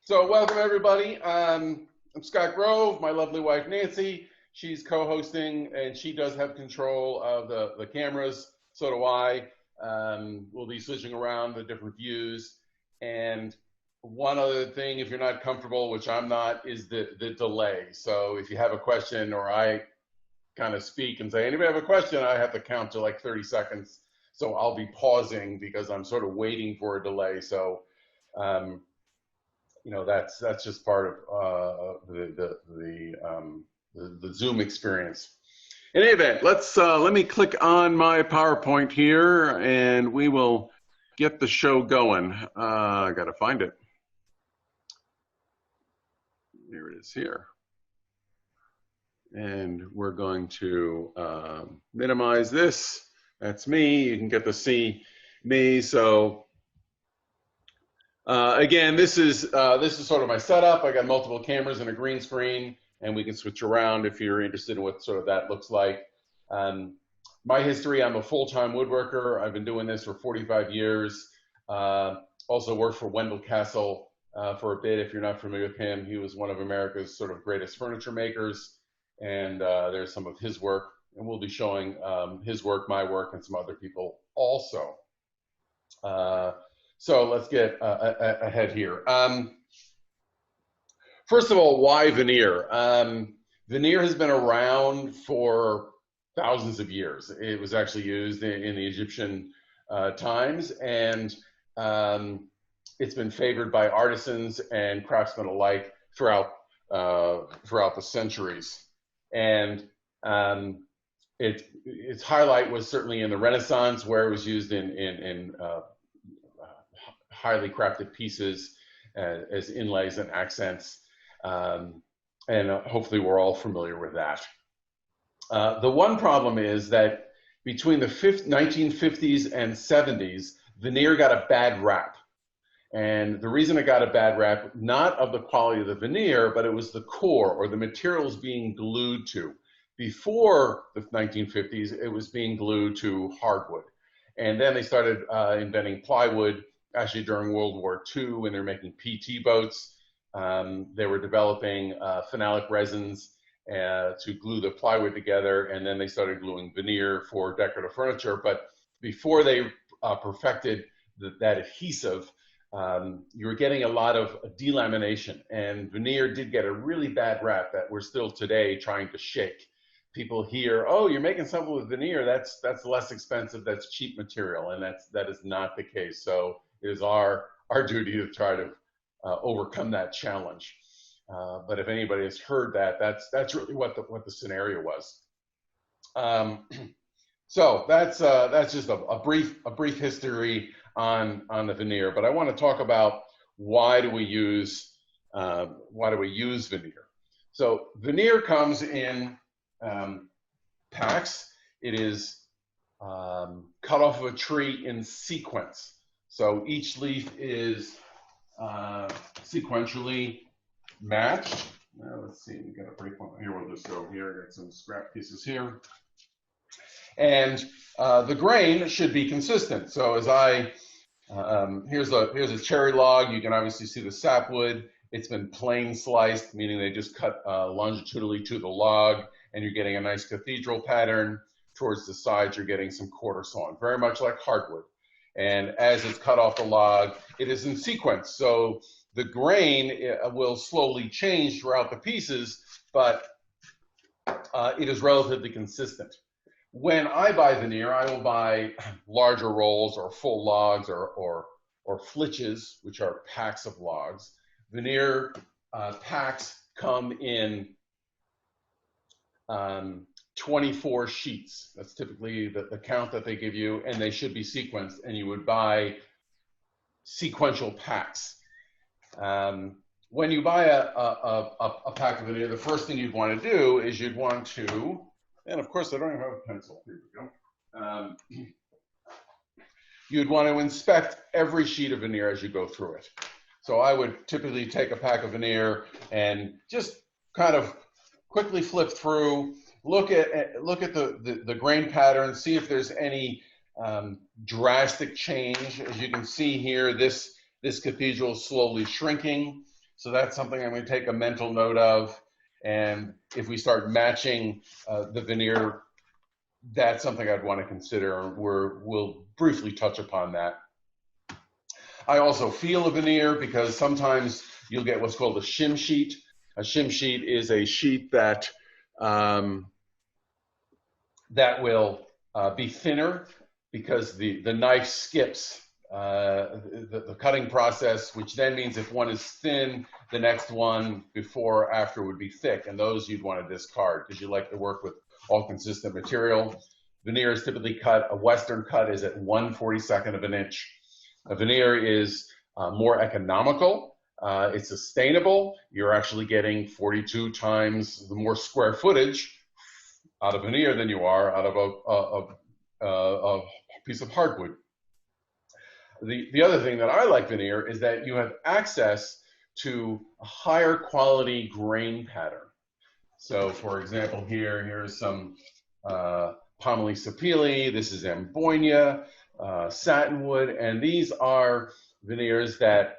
So welcome everybody. I'm Scott Grove, my lovely wife Nancy. She's co-hosting and she does have control of the cameras. So do I. We'll be switching around the different views. And one other thing, if you're not comfortable, which I'm not, is the delay. So if you have a question or I kind of speak and say, anybody have a question, I have to count to like 30 seconds. So I'll be pausing because I'm sort of waiting for a delay. So you know, that's just part of the Zoom experience. In any event, let me click on my PowerPoint here, and we will get the show going. I got to find it. Here it is here, and we're going to minimize this. That's me. You can get to see me. So. Again, this is sort of my setup. I got multiple cameras and a green screen, and we can switch around if you're interested in what sort of that looks like. My history, I'm a full-time woodworker. I've been doing this for 45 years. Also worked for Wendell Castle for a bit. If you're not familiar with him, he was one of America's sort of greatest furniture makers, and there's some of his work, and we'll be showing his work, my work, and some other people also. So let's get ahead here. First of all, why veneer? Veneer has been around for thousands of years. It was actually used in the Egyptian times, and it's been favored by artisans and craftsmen alike throughout the centuries. And its highlight was certainly in the Renaissance, where it was used in highly crafted pieces as inlays and accents, and hopefully we're all familiar with that. The one problem is that between the 1950s and 70s, veneer got a bad rap. And the reason it got a bad rap, not of the quality of the veneer, but it was the core or the materials being glued to. Before the 1950s, it was being glued to hardwood. And then they started inventing plywood. Actually, during World War II, when they're making PT boats, they were developing phenolic resins to glue the plywood together, and then they started gluing veneer for decorative furniture. But before they perfected that adhesive, you were getting a lot of delamination, and veneer did get a really bad rap that we're still today trying to shake. People hear, oh, you're making something with veneer, that's less expensive, that's cheap material, and that is not the case. So it is our duty to try to overcome that challenge. But if anybody has heard that, that's really what the scenario was. So that's just a brief history on the veneer. But I want to talk about why do we use veneer. So veneer comes in packs. It is cut off of a tree in sequence. So each leaf is sequentially matched. Let's see, we got a break point here. We'll just go here. Got some scrap pieces here, and the grain should be consistent. So as here's a cherry log. You can obviously see the sapwood. It's been plane sliced, meaning they just cut longitudinally to the log, and you're getting a nice cathedral pattern. Towards the sides, you're getting some quarter sawn, very much like hardwood. And as it's cut off the log, it is in sequence. So the grain will slowly change throughout the pieces, but it is relatively consistent. When I buy veneer, I will buy larger rolls or full logs or flitches, which are packs of logs. Veneer packs come in 24 sheets. That's typically the count that they give you, and they should be sequenced, and you would buy sequential packs. When you buy a pack of veneer, the first thing you'd want to do is you'd want to, and of course I don't even have a pencil, here we go. You'd want to inspect every sheet of veneer as you go through it. So I would typically take a pack of veneer and just kind of quickly flip through, look at the grain pattern, see if there's any drastic change. As you can see here, this cathedral is slowly shrinking. So that's something I'm going to take a mental note of. And if we start matching the veneer, that's something I'd want to consider. We'll briefly touch upon that. I also feel a veneer because sometimes you'll get what's called a shim sheet. A shim sheet is a sheet that that will be thinner because the knife skips the cutting process, which then means if one is thin, the next one before or after would be thick, and those you'd want to discard because you like to work with all consistent material. Veneer is typically cut, a Western cut is at 1/42 of an inch. A veneer is more economical. It's sustainable. You're actually getting 42 times the more square footage out of veneer than you are out of a piece of hardwood. The other thing that I like veneer is that you have access to a higher quality grain pattern. So for example, here's some Pomeli sapele, this is Ambonia, satinwood, and these are veneers that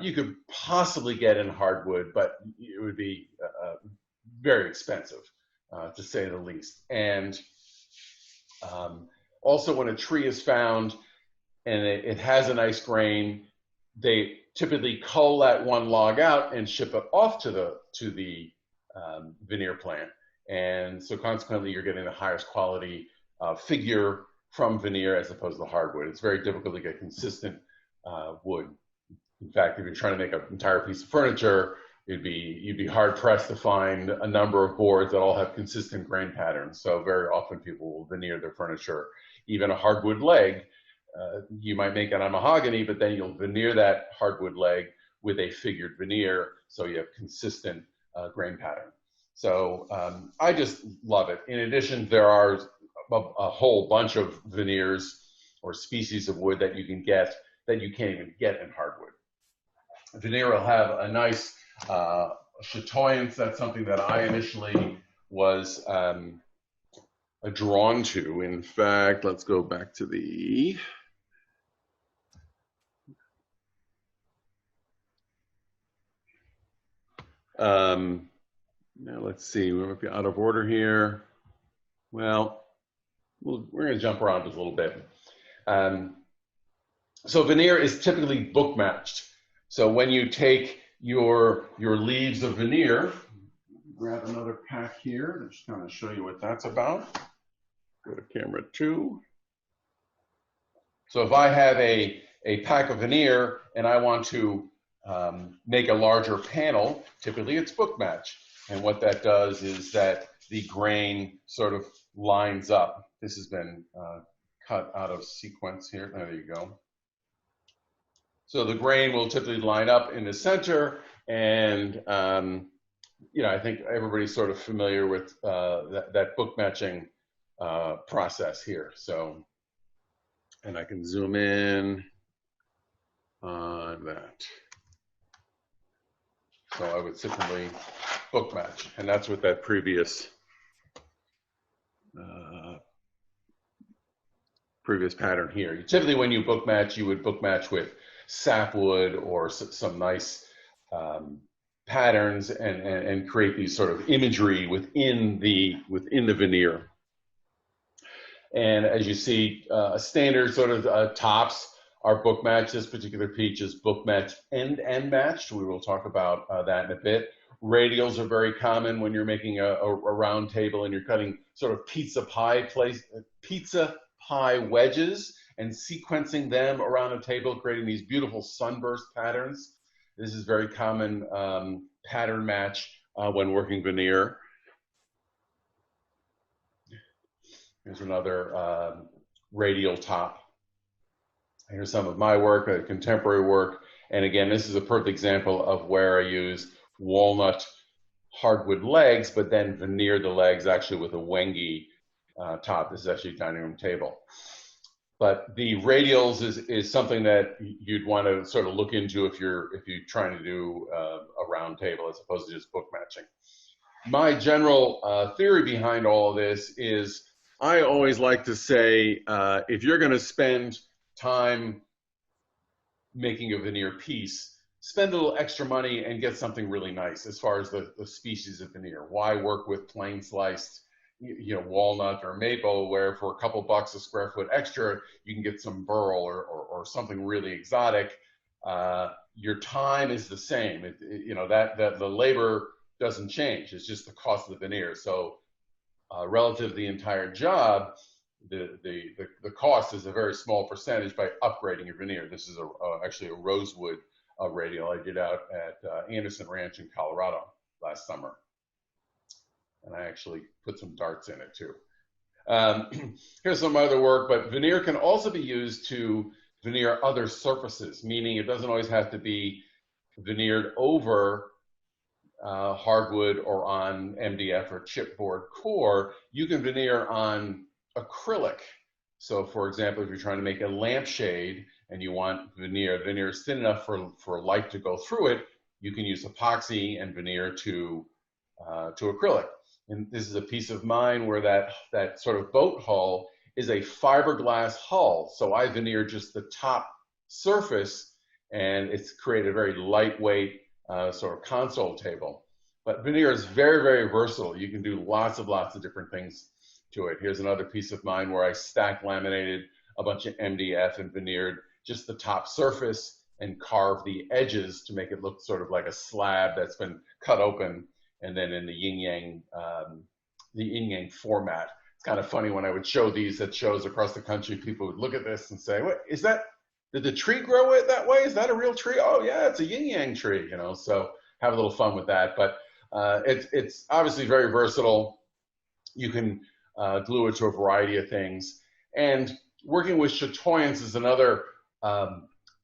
you could possibly get in hardwood, but it would be very expensive, to say the least. And also when a tree is found and it has a nice grain, they typically cull that one log out and ship it off to the veneer plant. And so consequently, you're getting the highest quality figure from veneer as opposed to hardwood. It's very difficult to get consistent wood. In fact, if you're trying to make an entire piece of furniture, you'd be hard pressed to find a number of boards that all have consistent grain patterns. So very often people will veneer their furniture. Even a hardwood leg, you might make it on mahogany, but then you'll veneer that hardwood leg with a figured veneer, so you have consistent grain pattern. So I just love it. In addition, there are a whole bunch of veneers or species of wood that you can get that you can't even get in hardwood. Veneer will have a nice chatoyance. That's something that I initially was drawn to. In fact, let's go back to the now let's see, we might be out of order here. Well, we're going to jump around just a little bit. So veneer is typically book matched. So when you take your leaves of veneer, grab another pack here to just kind of show you what that's about. Go to camera 2. So if I have a pack of veneer and I want to make a larger panel, typically it's book match. And what that does is that the grain sort of lines up. This has been cut out of sequence here. There you go. So the grain will typically line up in the center, and you know, I think everybody's sort of familiar with that book matching process here. So, and I can zoom in on that. So I would simply book match, and that's what that previous pattern here. Typically when you book match, you would book match with sapwood or some nice patterns and create these sort of imagery within the veneer. And as you see, standard sort of tops are book matched. This particular peach is book matched and end matched. We will talk about that in a bit. Radials are very common when you're making a round table and you're cutting sort of pizza pie wedges and sequencing them around a table, creating these beautiful sunburst patterns. This is very common pattern match when working veneer. Here's another radial top. Here's some of my work, contemporary work. And again, this is a perfect example of where I use walnut hardwood legs, but then veneer the legs actually with a Wenge top. This is actually a dining room table. But the radials is something that you'd want to sort of look into if you're trying to do a round table as opposed to just book matching. My general theory behind all of this is I always like to say if you're going to spend time making a veneer piece, spend a little extra money and get something really nice as far as the species of veneer. Why work with plain sliced, walnut or maple, where for a couple bucks a square foot extra, you can get some burl or something really exotic. Your time is the same. That the labor doesn't change. It's just the cost of the veneer. So relative to the entire job, the cost is a very small percentage by upgrading your veneer. This is actually a rosewood radial I did out at Anderson Ranch in Colorado last summer. And I actually put some darts in it too. Here's some other work, but veneer can also be used to veneer other surfaces, meaning it doesn't always have to be veneered over hardwood or on MDF or chipboard core. You can veneer on acrylic. So for example, if you're trying to make a lampshade and you want veneer is thin enough for light to go through it, you can use epoxy and veneer to acrylic. And this is a piece of mine where that sort of boat hull is a fiberglass hull. So I veneered just the top surface, and it's created a very lightweight sort of console table. But veneer is very, very versatile. You can do lots of different things to it. Here's another piece of mine where I stack laminated a bunch of MDF and veneered just the top surface and carved the edges to make it look sort of like a slab that's been cut open, and then in the yin yang format. It's kind of funny when I would show these at shows across the country, people would look at this and say, "What is that? Did the tree grow it that way? Is that a real tree? Oh yeah, it's a yin yang tree," So have a little fun with that. But it's obviously very versatile. You can glue it to a variety of things. And working with chatoyance is another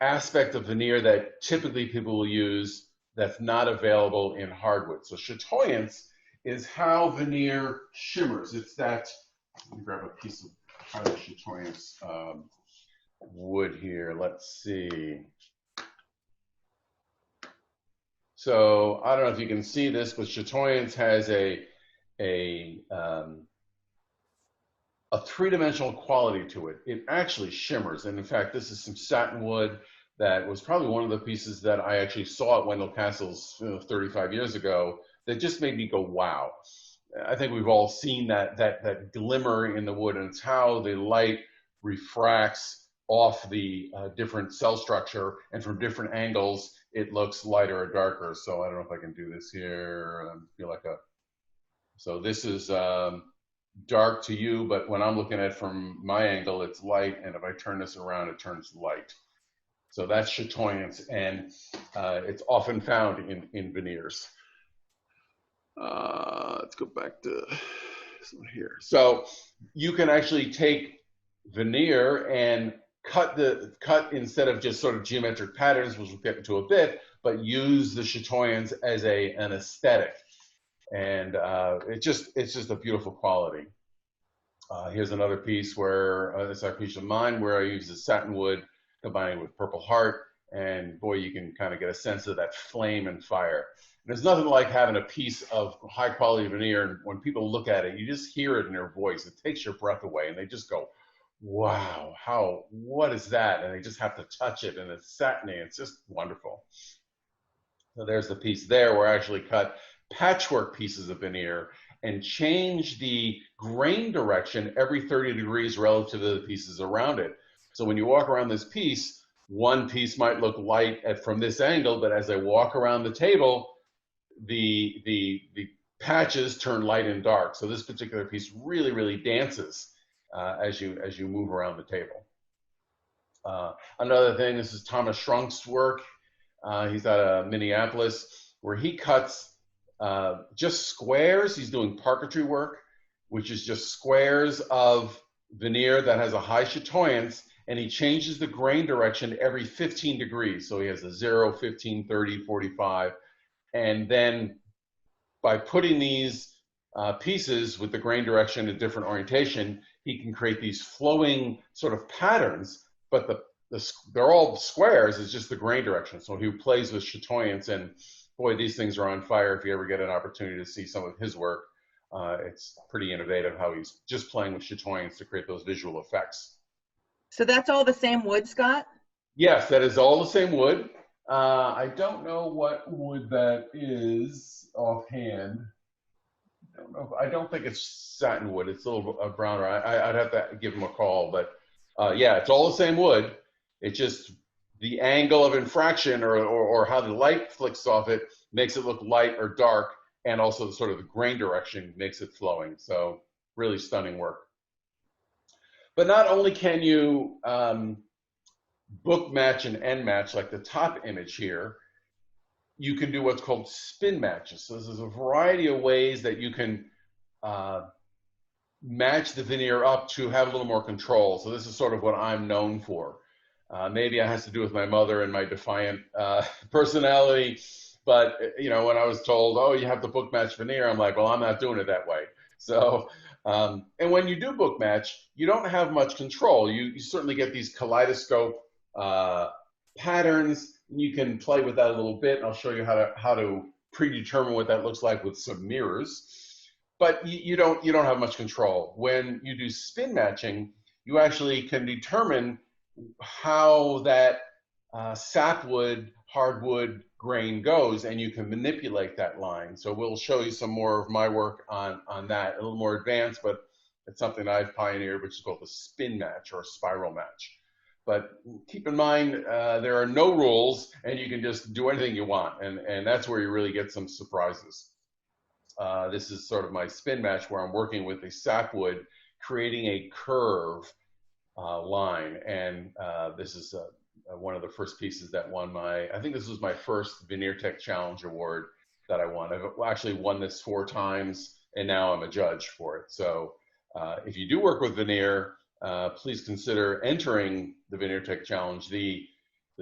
aspect of veneer that typically people will use that's not available in hardwood. So chatoyance is how veneer shimmers. It's that, let me grab a piece of highly chatoyance wood here. Let's see. So I don't know if you can see this, but chatoyance has a three-dimensional quality to it. It actually shimmers. And in fact, this is some satin wood that was probably one of the pieces that I actually saw at Wendell Castle's 35 years ago that just made me go, wow. I think we've all seen that glimmer in the wood, and it's how the light refracts off the different cell structure, and from different angles, it looks lighter or darker. So I don't know if I can do this here. I feel like so this is dark to you, but when I'm looking at it from my angle, it's light, and if I turn this around, it turns light. So that's chatoyance, and it's often found in veneers. Let's go back to this one here. So you can actually take veneer and cut instead of just sort of geometric patterns, which we'll get into a bit, but use the chatoyance as an aesthetic. And it's just a beautiful quality. Here's another piece where it's a piece of mine where I use the satin wood combined with Purple Heart, and boy, you can kind of get a sense of that flame and fire. There's nothing like having a piece of high quality veneer, and when people look at it, you just hear it in their voice. It takes your breath away, and they just go, wow, what is that? And they just have to touch it, and it's satiny. It's just wonderful. So there's the piece there where I actually cut patchwork pieces of veneer and change the grain direction every 30 degrees relative to the pieces around it. So when you walk around this piece, one piece might look light from this angle, but as I walk around the table, the patches turn light and dark. So this particular piece really, really dances as you move around the table. Another thing, this is Thomas Schrunk's work. He's out of Minneapolis, where he cuts just squares. He's doing parquetry work, which is just squares of veneer that has a high chatoyance, and he changes the grain direction every 15 degrees. So he has a 0, 15, 30, 45. And then by putting these pieces with the grain direction and different orientation, he can create these flowing sort of patterns, but they're all squares, it's just the grain direction. So he plays with chatoyance, and boy, these things are on fire. If you ever get an opportunity to see some of his work, it's pretty innovative how he's just playing with chatoyance to create those visual effects. So that's all the same wood, Scott? Yes, that is all the same wood. I don't know what wood that is offhand. I don't think it's satin wood. It's a little browner. I'd have to give him a call, but yeah, it's all the same wood. It's just the angle of infraction or how the light flicks off it makes it look light or dark, and also the sort of the grain direction makes it flowing. So really stunning work. But not only can you book match and end match like the top image here, you can do what's called spin matches. So there's a variety of ways that you can uh, match the veneer up to have a little more control. So this is sort of what I'm known for. Maybe it has to do with my mother and my defiant personality. But when I was told, "Oh, you have to book match veneer," I'm like, "Well, I'm not doing it that way." So, and when you do book match, you don't have much control. You certainly get these kaleidoscope uh, patterns. You can play with that a little bit. And I'll show you how to predetermine what that looks like with some mirrors. But you don't have much control. When you do spin matching, you actually can determine how that sapwood, hardwood grain goes, and you can manipulate that line. So we'll show you some more of my work on that, a little more advanced, but it's something I've pioneered, which is called the spin match or spiral match. But keep in mind, there are no rules, and you can just do anything you want, and that's where you really get some surprises. This is sort of my spin match where I'm working with a sapwood, creating a curve line. And this is one of the first pieces that won I think this was my first Veneer Tech Challenge Award that I won. I've actually won this 4 times, and now I'm a judge for it. So if you do work with veneer, please consider entering the Veneer Tech Challenge. The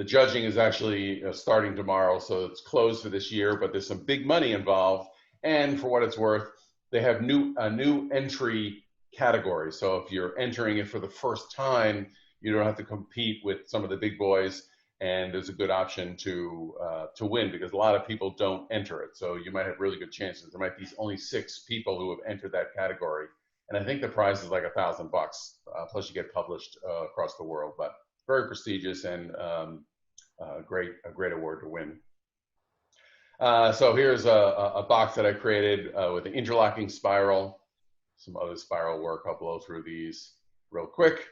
judging is actually starting tomorrow, so it's closed for this year, but there's some big money involved. And for what it's worth, they have a new entry category. So if you're entering it for the first time, you don't have to compete with some of the big boys, and there's a good option to win because a lot of people don't enter it. So you might have really good chances. There might be only 6 people who have entered that category, and I think the prize is like $1,000 plus you get published across the world. But very prestigious and a great award to win. So here's a box that I created with an interlocking spiral, some other spiral work. I'll blow through these real quick.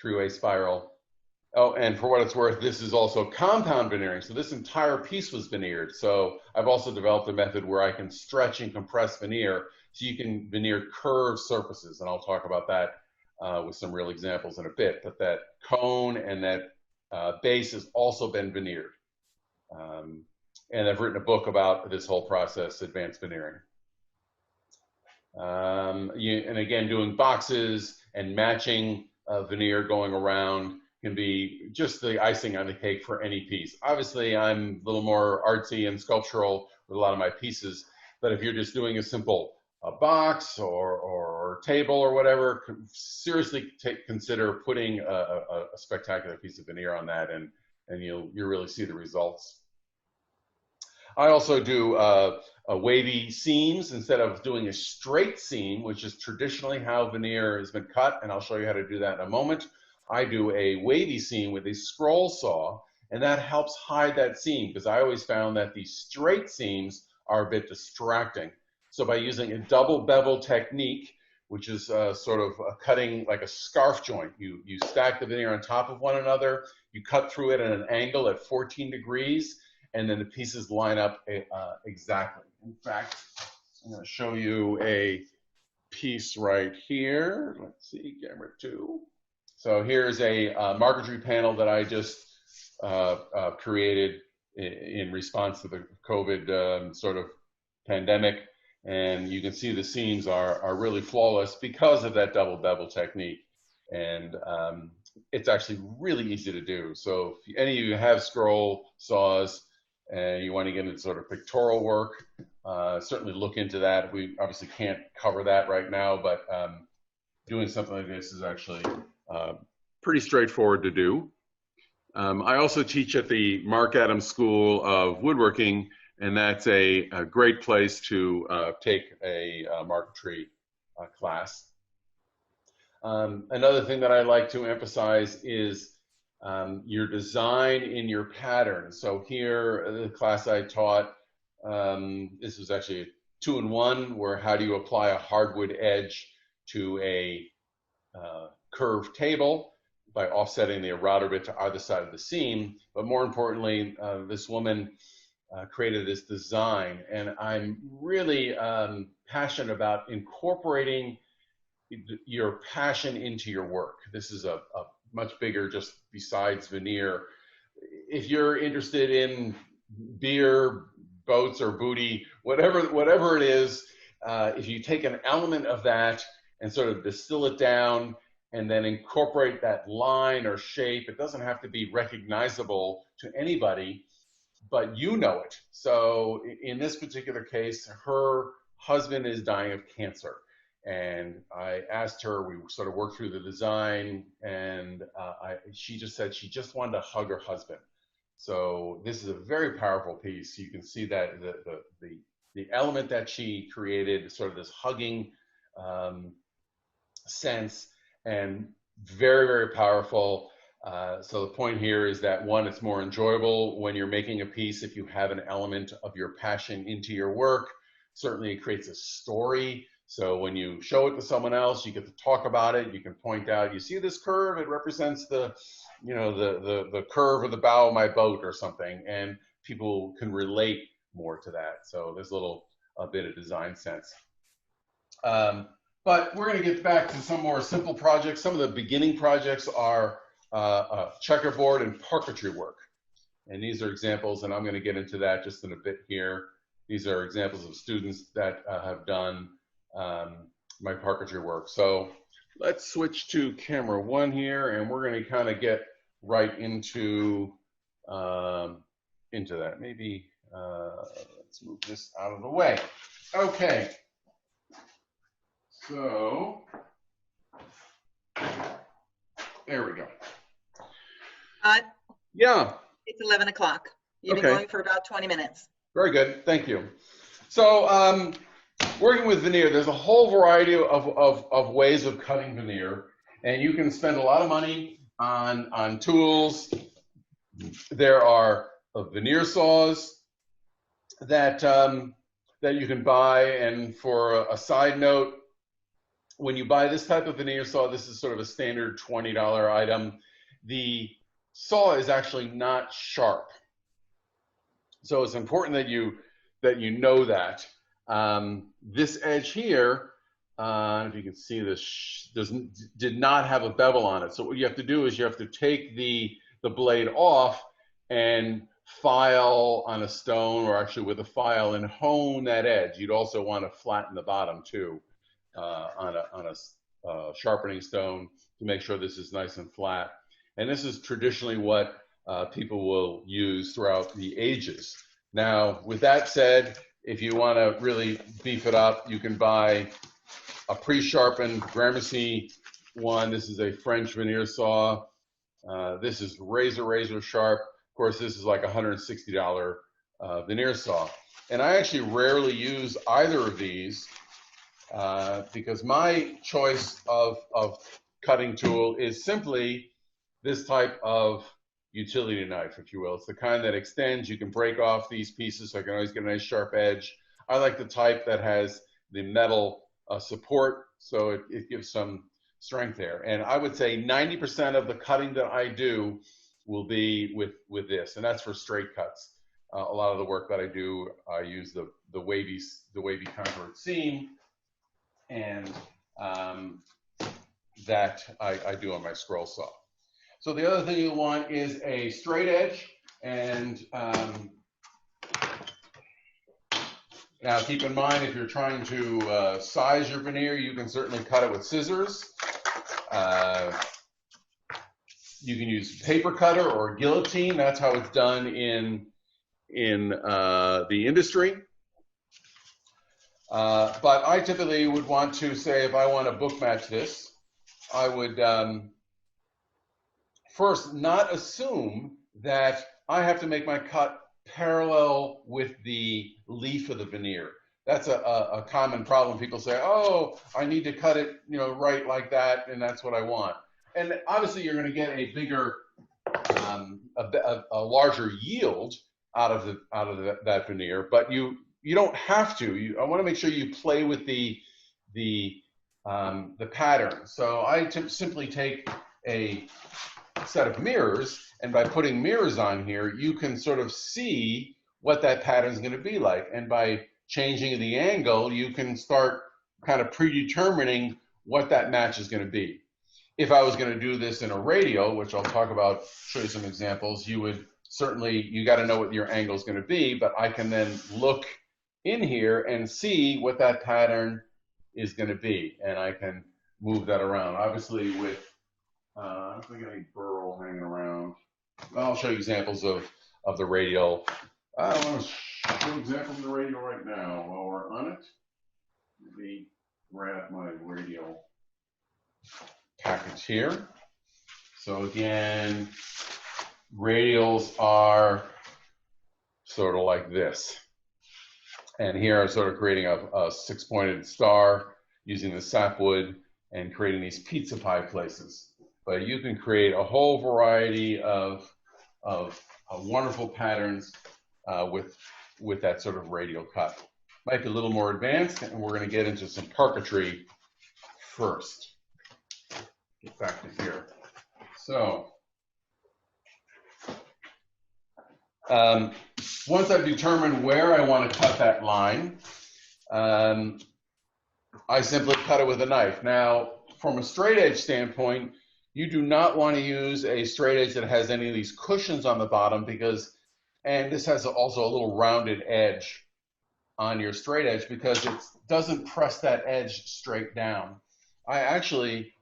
3-way spiral. Oh, and for what it's worth, this is also compound veneering. So this entire piece was veneered. So I've also developed a method where I can stretch and compress veneer so you can veneer curved surfaces. And I'll talk about that with some real examples in a bit. But that cone and that base has also been veneered. And I've written a book about this whole process, Advanced Veneering. And again, doing boxes and matching veneer going around can be just the icing on the cake for any piece. Obviously, I'm a little more artsy and sculptural with a lot of my pieces, but if you're just doing a simple box or table or whatever, seriously consider putting a spectacular piece of veneer on that, and you'll really see the results. I also do wavy seams instead of doing a straight seam, which is traditionally how veneer has been cut, and I'll show you how to do that in a moment. I do a wavy seam with a scroll saw, and that helps hide that seam because I always found that the straight seams are a bit distracting. So by using a double bevel technique, which is sort of cutting like a scarf joint, you stack the veneer on top of one another, you cut through it at an angle at 14 degrees, and then the pieces line up exactly. In fact, I'm going to show you a piece right here. Let's see, camera 2. So here's a marquetry panel that I just created in response to the COVID sort of pandemic. And you can see the seams are really flawless because of that double bevel technique. And it's actually really easy to do. So if any of you have scroll saws, and you want to get into sort of pictorial work, certainly look into that. We obviously can't cover that right now, but doing something like this is actually pretty straightforward to do. I also teach at the Mark Adams School of Woodworking, and that's a great place to take a marquetry class. Another thing that I like to emphasize is your design in your pattern. So here, the class I taught, this was actually a 2-in-1, where how do you apply a hardwood edge to a curved table by offsetting the router bit to either side of the seam. But more importantly, this woman created this design, and I'm really passionate about incorporating your passion into your work. This is a much bigger, just besides veneer. If you're interested in beer, boats, or booty, whatever it is, if you take an element of that and sort of distill it down and then incorporate that line or shape, it doesn't have to be recognizable to anybody, but you know it. So in this particular case, her husband is dying of cancer. And I asked her, we sort of worked through the design, and she just said she just wanted to hug her husband. So this is a very powerful piece. You can see that the element that she created, sort of this hugging sense, and very, very powerful. So the point here is that, one, it's more enjoyable when you're making a piece if you have an element of your passion into your work. Certainly it creates a story. So when you show it to someone else, you get to talk about it. You can point out, you see this curve? It represents the curve of the bow of my boat or something. And people can relate more to that. So there's a bit of design sense. But we're going to get back to some more simple projects. Some of the beginning projects are checkerboard and parquetry work. And these are examples, and I'm going to get into that just in a bit here. These are examples of students that have done my parquetry work. So let's switch to camera 1 here, and we're going to kind of get right into that. Maybe let's move this out of the way. Okay. So there we go. Yeah. It's 11 o'clock. You've been going for about 20 minutes. Very good. Thank you. So working with veneer, there's a whole variety of ways of cutting veneer, and you can spend a lot of money on tools. There are veneer saws that you can buy, and for a side note, when you buy this type of veneer saw, this is sort of a standard $20 item. The saw is actually not sharp, so it's important that you know that. This edge here, if you can see this, did not have a bevel on it. So what you have to do is you have to take the blade off and file on a stone, or actually with a file, and hone that edge. You'd also want to flatten the bottom too on a sharpening stone to make sure this is nice and flat. And this is traditionally what people will use throughout the ages. Now, with that said, if you want to really beef it up, you can buy a pre-sharpened Gramercy one. This is a French veneer saw. This is razor sharp. Of course, this is like a $160 veneer saw. And I actually rarely use either of these because my choice of cutting tool is simply this type of utility knife, if you will. It's the kind that extends. You can break off these pieces, so I can always get a nice sharp edge. I like the type that has the metal support, so it gives some strength there. And I would say 90% of the cutting that I do will be with this, and that's for straight cuts. A lot of the work that I do, I use the wavy contoured seam, and that I do on my scroll saw. So the other thing you want is a straight edge, and now keep in mind, if you're trying to size your veneer, you can certainly cut it with scissors. You can use paper cutter or guillotine. That's how it's done in the industry. But I typically would want to say, if I want to book match this, I would first not assume that I have to make my cut parallel with the leaf of the veneer. That's a common problem. People say, oh, I need to cut it right like that, and that's what I want. And obviously you're going to get a bigger a larger yield out of that veneer, but you don't have to. I want to make sure you play with the pattern. So I simply take a set of mirrors, and by putting mirrors on here, you can sort of see what that pattern is going to be like. And by changing the angle, you can start kind of predetermining what that match is going to be. If I was going to do this in a radial, which I'll talk about, show you some examples, you got to know what your angle is going to be, but I can then look in here and see what that pattern is going to be, and I can move that around. Obviously, with I don't think any burl hanging around. I'll show you examples of the radial. I want to show examples of the radial right now while we're on it. Let me grab my radial package here. So again, radials are sort of like this. And here I'm sort of creating a six-pointed star using the sapwood and creating these pizza pie places. But you can create a whole variety of wonderful patterns with that sort of radial cut. Might be a little more advanced, and we're going to get into some parquetry first. Get back to here. So once I've determined where I want to cut that line, I simply cut it with a knife. Now, from a straight edge standpoint, you do not want to use a straight edge that has any of these cushions on the bottom and this has also a little rounded edge on your straight edge because it doesn't press that edge straight down. I actually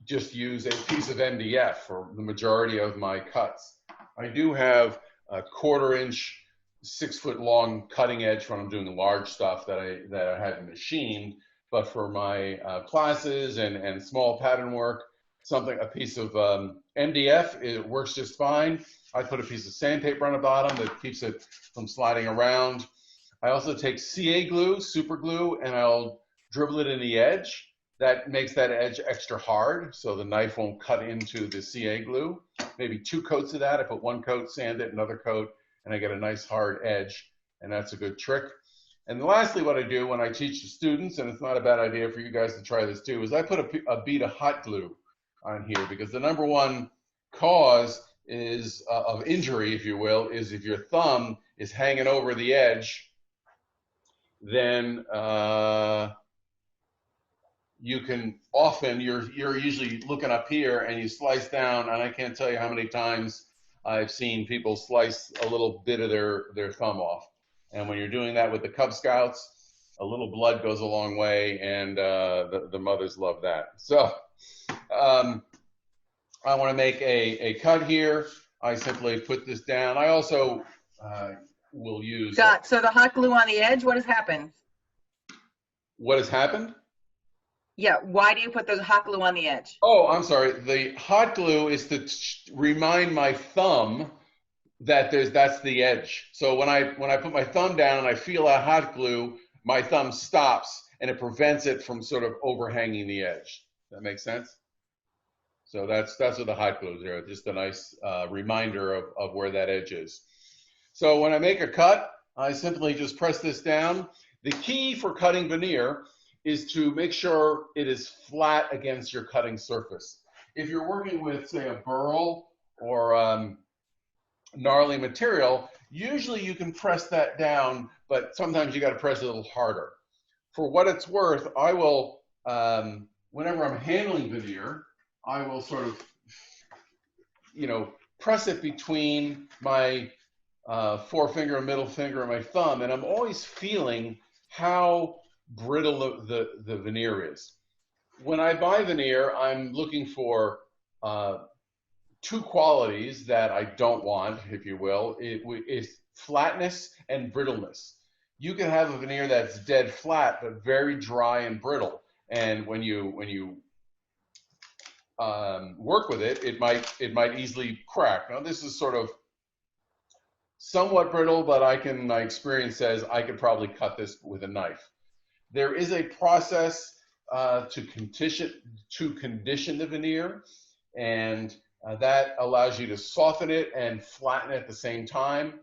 just use a piece of MDF for the majority of my cuts. I do have a 1/4 inch, 6 foot long cutting edge when I'm doing the large stuff that I had machined, but for my classes and small pattern work, a piece of MDF, it works just fine. I put a piece of sandpaper on the bottom that keeps it from sliding around. I also take CA glue, super glue, and I'll dribble it in the edge. That makes that edge extra hard, so the knife won't cut into the CA glue. Maybe 2 coats of that. I put 1 coat, sand it, another coat, and I get a nice hard edge, and that's a good trick. And lastly, what I do when I teach the students, and it's not a bad idea for you guys to try this too, is I put a bead of hot glue on here, because the number one cause of injury, if you will, is if your thumb is hanging over the edge, then you can often, you're usually looking up here and you slice down, and I can't tell you how many times I've seen people slice a little bit of their thumb off. And when you're doing that with the Cub Scouts, a little blood goes a long way, and the mothers love that. So I want to make a cut here. I simply put this down. I also will use... Scott, so the hot glue on the edge, what has happened? What has happened? Yeah, why do you put the hot glue on the edge? Oh, I'm sorry. The hot glue is to remind my thumb that that's the edge. So when I put my thumb down and I feel that hot glue, my thumb stops and it prevents it from sort of overhanging the edge. That makes sense? So that's what the hot glue is there. Just a nice reminder of where that edge is. So when I make a cut, I simply just press this down. The key for cutting veneer is to make sure it is flat against your cutting surface. If you're working with, say, a burl or gnarly material, usually you can press that down, but sometimes you got to press it a little harder. For what it's worth, I will, whenever I'm handling veneer, I will sort of, press it between my forefinger and middle finger and my thumb, and I'm always feeling how brittle the veneer is. When I buy veneer, I'm looking for 2 qualities that I don't want, if you will. It is flatness and brittleness. You can have a veneer that's dead flat but very dry and brittle, and when you work with it, it might easily crack. Now this is sort of somewhat brittle, but my experience says I could probably cut this with a knife. There is a process to condition the veneer, and That allows you to soften it and flatten it at the same time.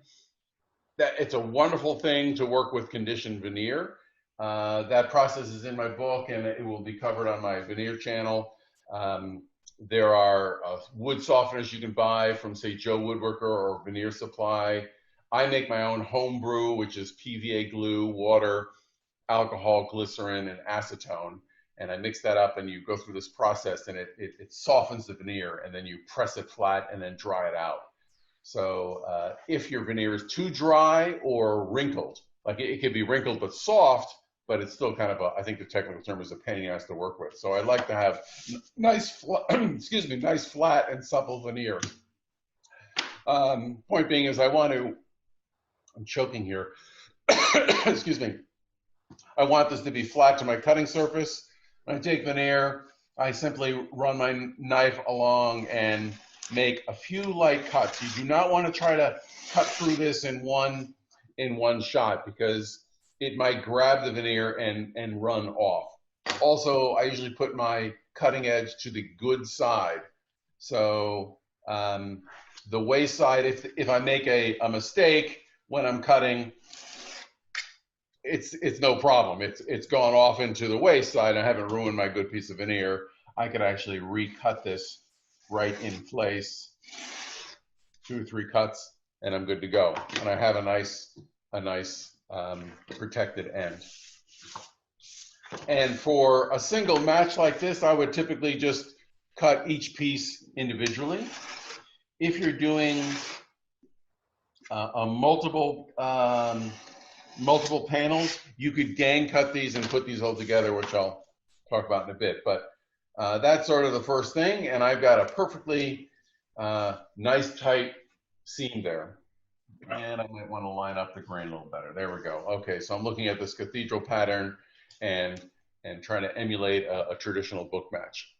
That it's a wonderful thing to work with conditioned veneer. That process is in my book, and it will be covered on my veneer channel. There are wood softeners you can buy from, say, Joe Woodworker or Veneer Supply. I make my own home brew, which is PVA glue, water, alcohol, glycerin, and acetone. And I mix that up, and you go through this process, and it softens the veneer, and then you press it flat and then dry it out. So if your veneer is too dry or wrinkled, like it could be wrinkled but soft, but it's still kind of I think the technical term is a pain in the ass to work with. So I like to have nice, excuse me, nice flat and supple veneer. Point being is I'm choking here. Excuse me. I want this to be flat to my cutting surface. When I take veneer, I simply run my knife along and make a few light cuts. You do not want to try to cut through this in one shot, because it might grab the veneer and run off. Also, I usually put my cutting edge to the good side. So the waste side, if I make a mistake when I'm cutting, it's no problem. It's gone off into the waste side. I haven't ruined my good piece of veneer. I could actually recut this right in place, 2 or 3 cuts, and I'm good to go. And I have a nice protected end. And for a single match like this, I would typically just cut each piece individually. If you're doing multiple panels, you could gang cut these and put these all together, which I'll talk about in a bit. But that's sort of the first thing, and I've got a perfectly nice tight seam there. And I might want to line up the grain a little better. There we go. Okay, so I'm looking at this cathedral pattern and trying to emulate a traditional book match.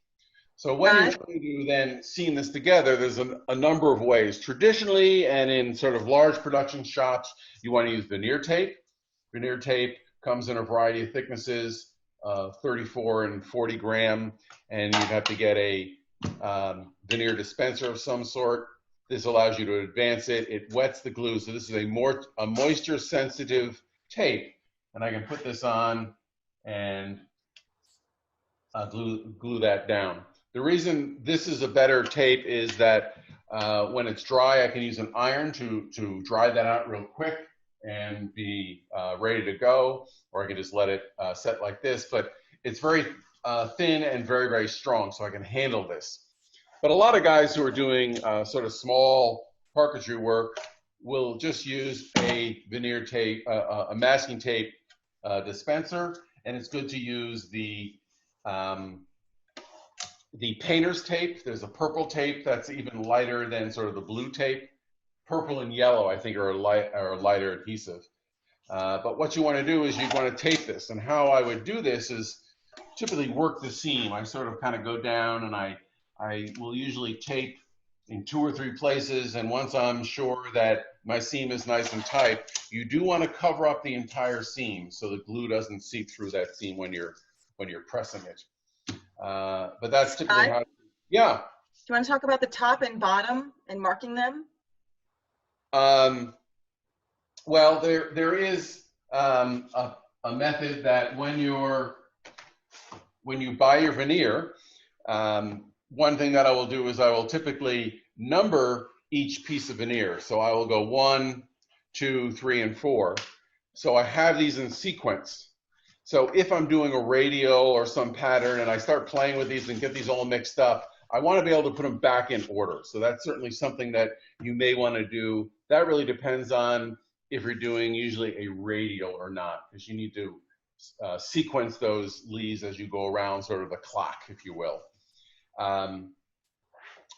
So when you're trying to then seam this together, there's a number of ways. Traditionally, and in sort of large production shops, you want to use veneer tape. Veneer tape comes in a variety of thicknesses, 34 and 40 gram, and you'd have to get a veneer dispenser of some sort. This allows you to advance it. It wets the glue, so this is a moisture-sensitive tape, and I can put this on and glue that down. The reason this is a better tape is that when it's dry, I can use an iron to dry that out real quick and be ready to go, or I can just let it set like this. But it's very thin and very, very strong, so I can handle this. But a lot of guys who are doing sort of small parquetry work will just use a veneer tape, a masking tape dispenser, and it's good to use the painter's tape. There's a purple tape that's even lighter than sort of the blue tape. Purple and yellow, I think, are a lighter adhesive. But what you want to do is you want to tape this. And how I would do this is typically work the seam. I sort of kind of go down, and I will usually tape in 2 or 3 places. And once I'm sure that my seam is nice and tight, you do want to cover up the entire seam so the glue doesn't seep through that seam when you're pressing it. But that's typically how. Yeah. Do you want to talk about the top and bottom and marking them? Well, there is a method that when you buy your veneer, one thing that I will do is I will typically number each piece of veneer. So I will go 1, 2, 3, and 4. So I have these in sequence. So if I'm doing a radial or some pattern and I start playing with these and get these all mixed up, I want to be able to put them back in order. So that's certainly something that you may want to do. That really depends on if you're doing usually a radial or not, because you need to sequence those leaves as you go around sort of the clock, if you will.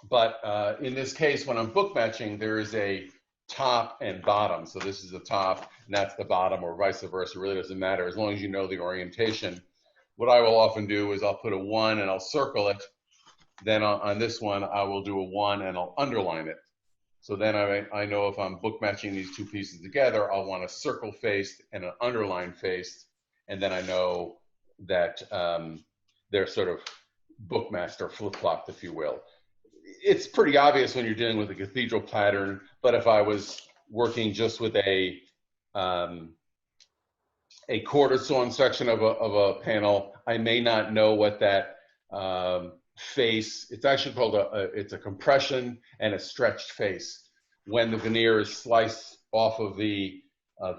But in this case, when I'm book matching, there is a top and bottom. So this is the top and that's the bottom, or vice versa. It really doesn't matter as long as you know the orientation. What I will often do is I'll put a 1 and I'll circle it. Then on this one, I will do a 1 and I'll underline it. So then I know if I'm book matching these 2 pieces together, I'll want a circle faced and an underline faced. And then I know that they're sort of book matched or flip-flopped, if you will. it's pretty obvious when you're dealing with a cathedral pattern, but if I was working just with a quarter sawn section of a panel, I may not know what that face, it's actually called it's a compression and a stretched face. When the veneer is sliced off of the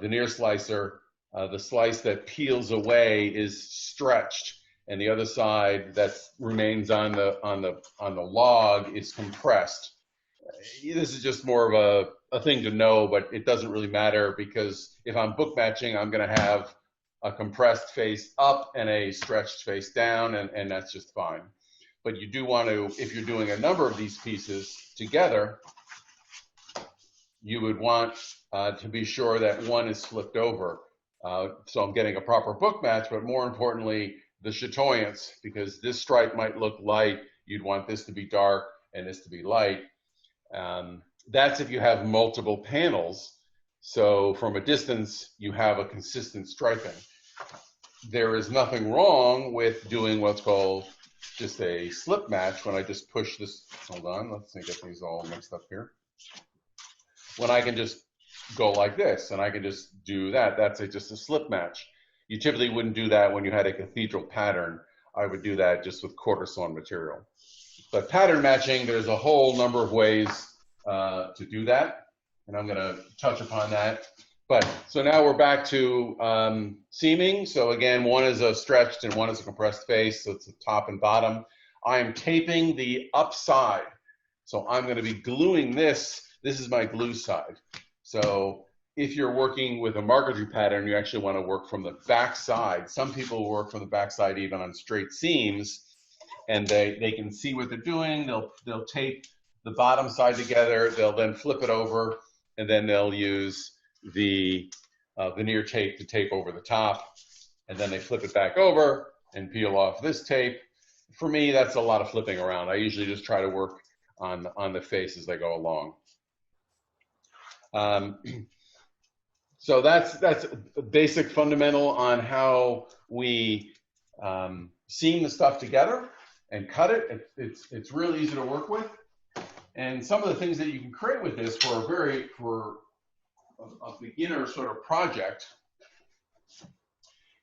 veneer slicer, the slice that peels away is stretched, and the other side that remains on the log is compressed. This is just more of a thing to know, but it doesn't really matter, because if I'm book matching, I'm going to have a compressed face up and a stretched face down, and that's just fine. But you do want to, if you're doing a number of these pieces together, you would want to be sure that one is flipped over. So I'm getting a proper book match, but more importantly, the chatoyance, because this stripe might look light, you'd want this to be dark and this to be light. That's if you have multiple panels. So from a distance, you have a consistent striping. There is nothing wrong with doing what's called just a slip match. When I just push this, hold on, let's see, get these all mixed up here. When I can just go like this, and I can just do that, that's just a slip match. You typically wouldn't do that when you had a cathedral pattern. I would do that just with quarter sawn material. But pattern matching, there's a whole number of ways to do that, and I'm going to touch upon that. But so now we're back to seaming. So again, one is a stretched and one is a compressed face, so it's the top and bottom. I am taping the upside. So I'm going to be gluing this. This is my glue side. So if you're working with a marquetry pattern, you actually want to work from the back side. Some people work from the back side even on straight seams, and they can see what they're doing. They'll tape the bottom side together. They'll then flip it over, and then they'll use the veneer tape to tape over the top, and then they flip it back over and peel off this tape. For me, that's a lot of flipping around. I usually just try to work on the face as they go along. So that's a basic fundamental on how we seam the stuff together and cut it. It's really easy to work with. And some of the things that you can create with this for a beginner sort of project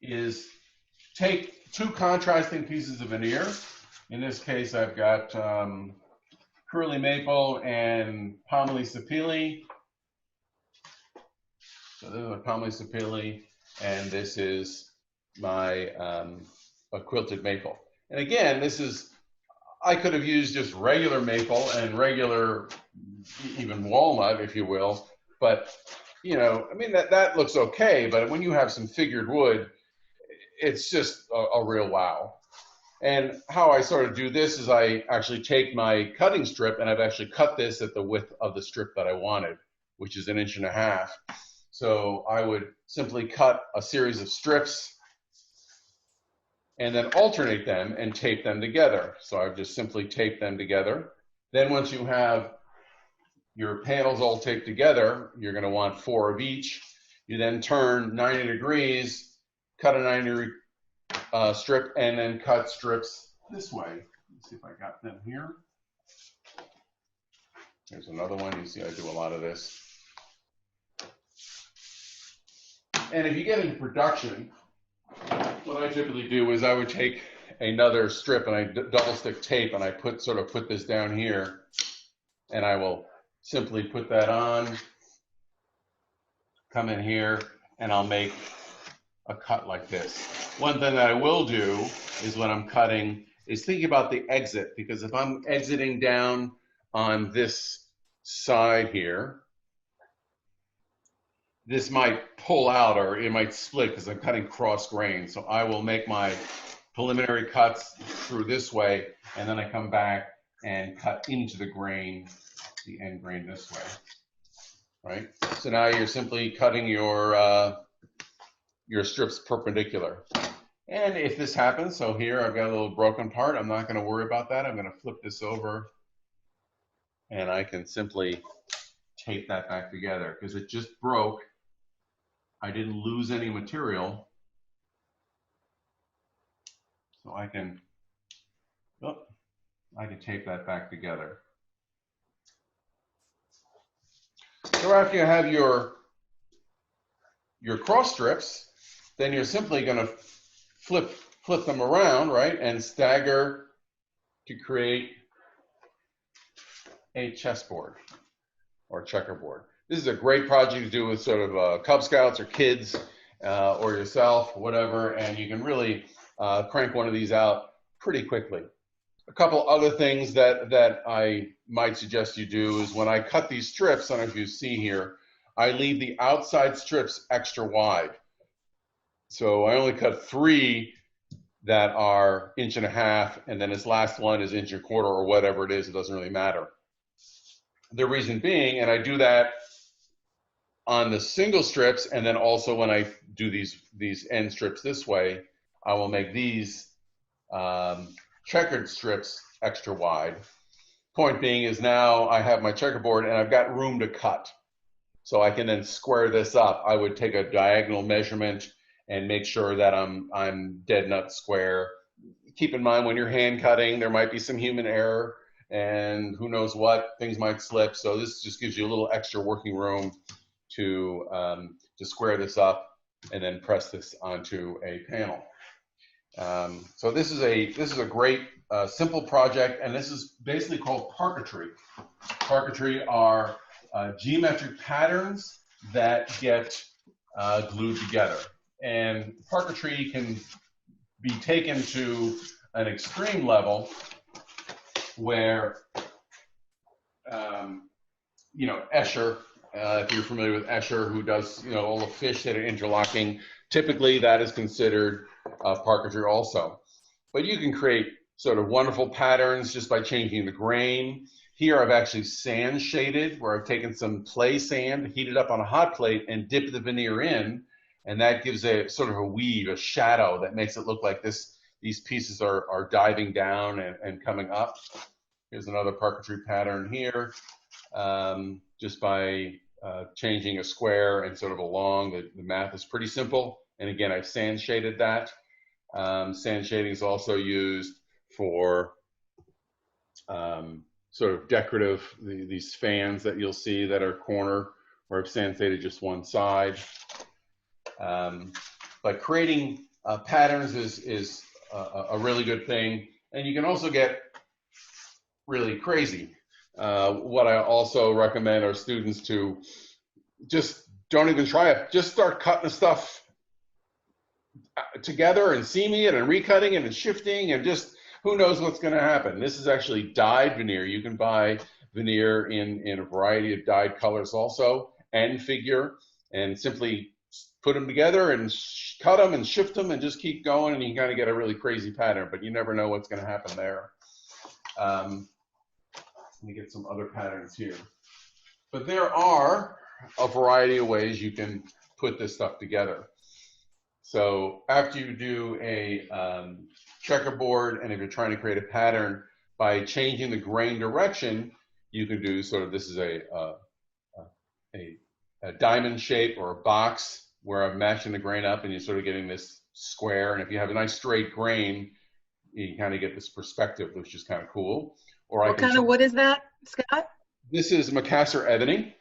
is take two contrasting pieces of veneer. In this case, I've got curly maple and palmely sapele. So this is my palmely sapele, and this is my a quilted maple. And again, this is, I could have used just regular maple and regular, even walnut, if you will, but you know, I mean, that looks okay, but when you have some figured wood, it's just a real wow. And how I sort of do this is I actually take my cutting strip, and I've actually cut this at the width of the strip that I wanted, which is 1.5 inches. So I would simply cut a series of strips and then alternate them and tape them together. So I've just simply taped them together. Then once you have your panels all taped together, you're going to want 4 of each. You then turn 90 degrees, cut a 90-degree strip, and then cut strips this way. Let's see if I got them here. Here's another one. You see I do a lot of this. And if you get into production, what I typically do is I would take another strip and I double stick tape, and I put this down here, and I will simply put that on, come in here, and I'll make a cut like this. One thing that I will do is when I'm cutting is think about the exit, because if I'm exiting down on this side here, this might pull out or it might split because I'm cutting cross grain. So I will make my preliminary cuts through this way, and then I come back and cut into the grain, the end grain this way, right? So now you're simply cutting your strips perpendicular. And if this happens, so here I've got a little broken part, I'm not going to worry about that. I'm going to flip this over, and I can simply tape that back together because it just broke. I didn't lose any material. So I can tape that back together. So after you have your cross strips, then you're simply going to flip them around, right, and stagger to create a chessboard or checkerboard. This is a great project to do with sort of Cub Scouts or kids or yourself, whatever, and you can really crank one of these out pretty quickly. A couple other things that I might suggest you do is when I cut these strips, I don't know if you see here, I leave the outside strips extra wide. So I only cut 3 that are 1.5 inches, and then this last one is 1.25 inches or whatever it is, it doesn't really matter. The reason being, and I do that on the single strips, and then also when I do these end strips this way, I will make these checkered strips extra wide. Point being is now I have my checkerboard and I've got room to cut. So I can then square this up. I would take a diagonal measurement and make sure that I'm dead nut square. Keep in mind when you're hand cutting, there might be some human error and who knows what, things might slip. So this just gives you a little extra working room to square this up and then press this onto a panel. So this is a great simple project, and this is basically called parquetry. Parquetry are geometric patterns that get glued together. And parquetry can be taken to an extreme level where, Escher, if you're familiar with Escher, who does, all the fish that are interlocking, typically that is considered parquetry also. But you can create sort of wonderful patterns just by changing the grain. Here I've actually sand shaded, where I've taken some play sand, heated up on a hot plate, and dipped the veneer in, and that gives a sort of a weave, a shadow that makes it look like these pieces are diving down and coming up. Here's another parquetry pattern here, just by changing a square and sort of along. The math is pretty simple. And again, I've sand shaded that. Sand shading is also used for sort of decorative, these fans that you'll see that are corner, where I've sand shaded just one side. But creating patterns is a really good thing. And you can also get really crazy. What I also recommend our students to just don't even try it. Just start cutting the stuff together and seaming it and recutting it and shifting, and just who knows what's going to happen. This is actually dyed veneer. You can buy veneer in a variety of dyed colors also, and figure, and simply put them together and cut them and shift them and just keep going, and you kind of get a really crazy pattern, but you never know what's going to happen there. Let me get some other patterns here. But there are a variety of ways you can put this stuff together. So after you do a checkerboard, and if you're trying to create a pattern, by changing the grain direction, you can do sort of, this is a diamond shape or a box where I'm matching the grain up, and you're sort of getting this square. And if you have a nice straight grain, you kind of get this perspective, which is kind of cool. Or what kind of wood is that, Scott? This is Macassar ebony.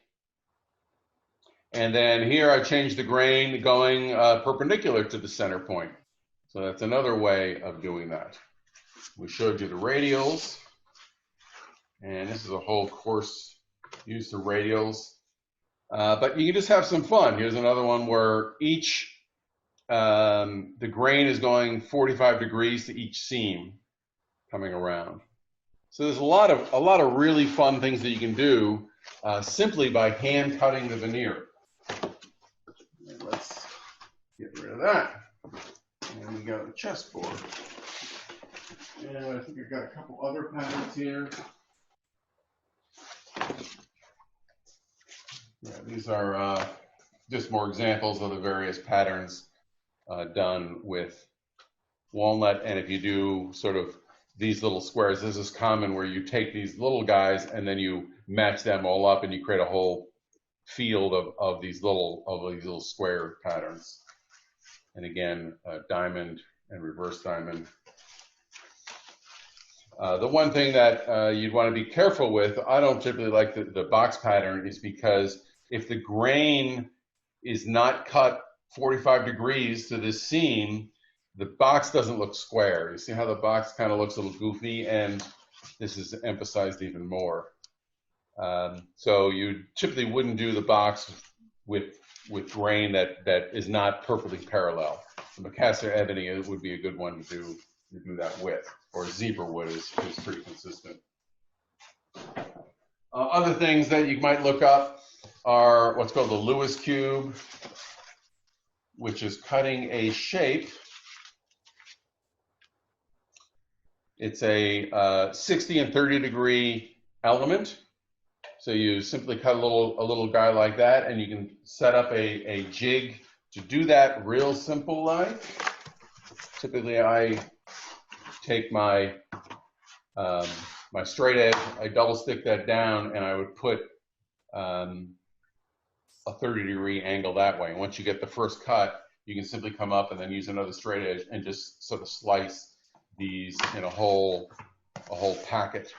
And then here I changed the grain going perpendicular to the center point. So that's another way of doing that. We showed you the radials. And this is a whole course use the radials. But you can just have some fun. Here's another one where each, the grain is going 45 degrees to each seam coming around. So there's a lot of really fun things that you can do simply by hand cutting the veneer. And let's get rid of that. And we got a chessboard. And I think I've got a couple other patterns here. Yeah, these are just more examples of the various patterns done with walnut. And if you do sort of these little squares, this is common where you take these little guys and then you match them all up and you create a whole field of these little square patterns. And again, diamond and reverse diamond. The one thing that you'd want to be careful with, I don't typically like the box pattern, is because if the grain is not cut 45 degrees to this seam, the box doesn't look square. You see how the box kind of looks a little goofy, and this is emphasized even more. So you typically wouldn't do the box with grain that is not perfectly parallel. So Macassar ebony would be a good one to do that with, or zebra wood is pretty consistent. Other things that you might look up are what's called the Lewis cube, which is cutting a shape. It's a 60 and 30 degree element. So you simply cut a little guy like that, and you can set up a jig to do that real simple like. Typically I take my my straight edge, I double stick that down, and I would put a 30 degree angle that way. And once you get the first cut, you can simply come up and then use another straight edge and just sort of slice these in a whole packet.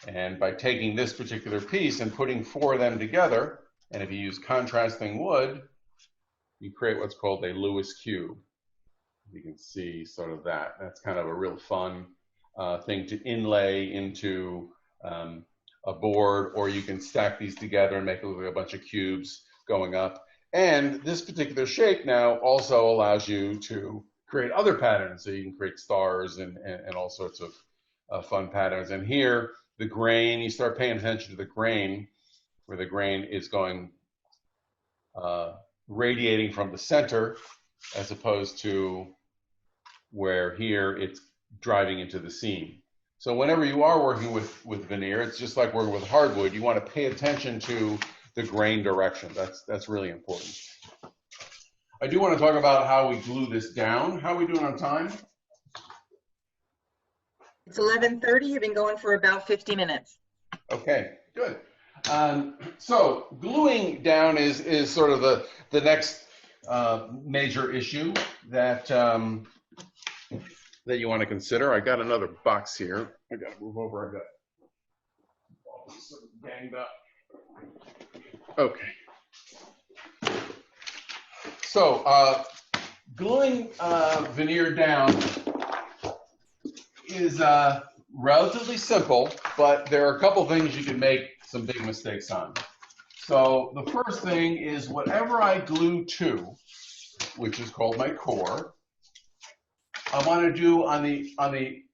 And by taking this particular piece and putting 4 of them together, and if you use contrasting wood, you create what's called a Lewis cube. You can see sort of that. That's kind of a real fun thing to inlay into a board, or you can stack these together and make it look like a bunch of cubes going up. And this particular shape now also allows you to create other patterns. So you can create stars and all sorts of fun patterns. And here, the grain, you start paying attention to the grain, where the grain is going radiating from the center, as opposed to where here it's driving into the seam. So whenever you are working with veneer, it's just like working with hardwood. You want to pay attention to the grain direction. That's really important. I do want to talk about how we glue this down. How are we doing on time? It's 11:30. You've been going for about 50 minutes. Okay, good. So gluing down is sort of the next major issue that that you want to consider. I got another box here. I got to move over. I got all this sort of ganged up. Okay. So gluing veneer down is relatively simple, but there are a couple things you can make some big mistakes on. So the first thing is whatever I glue to, which is called my core, I want to do on the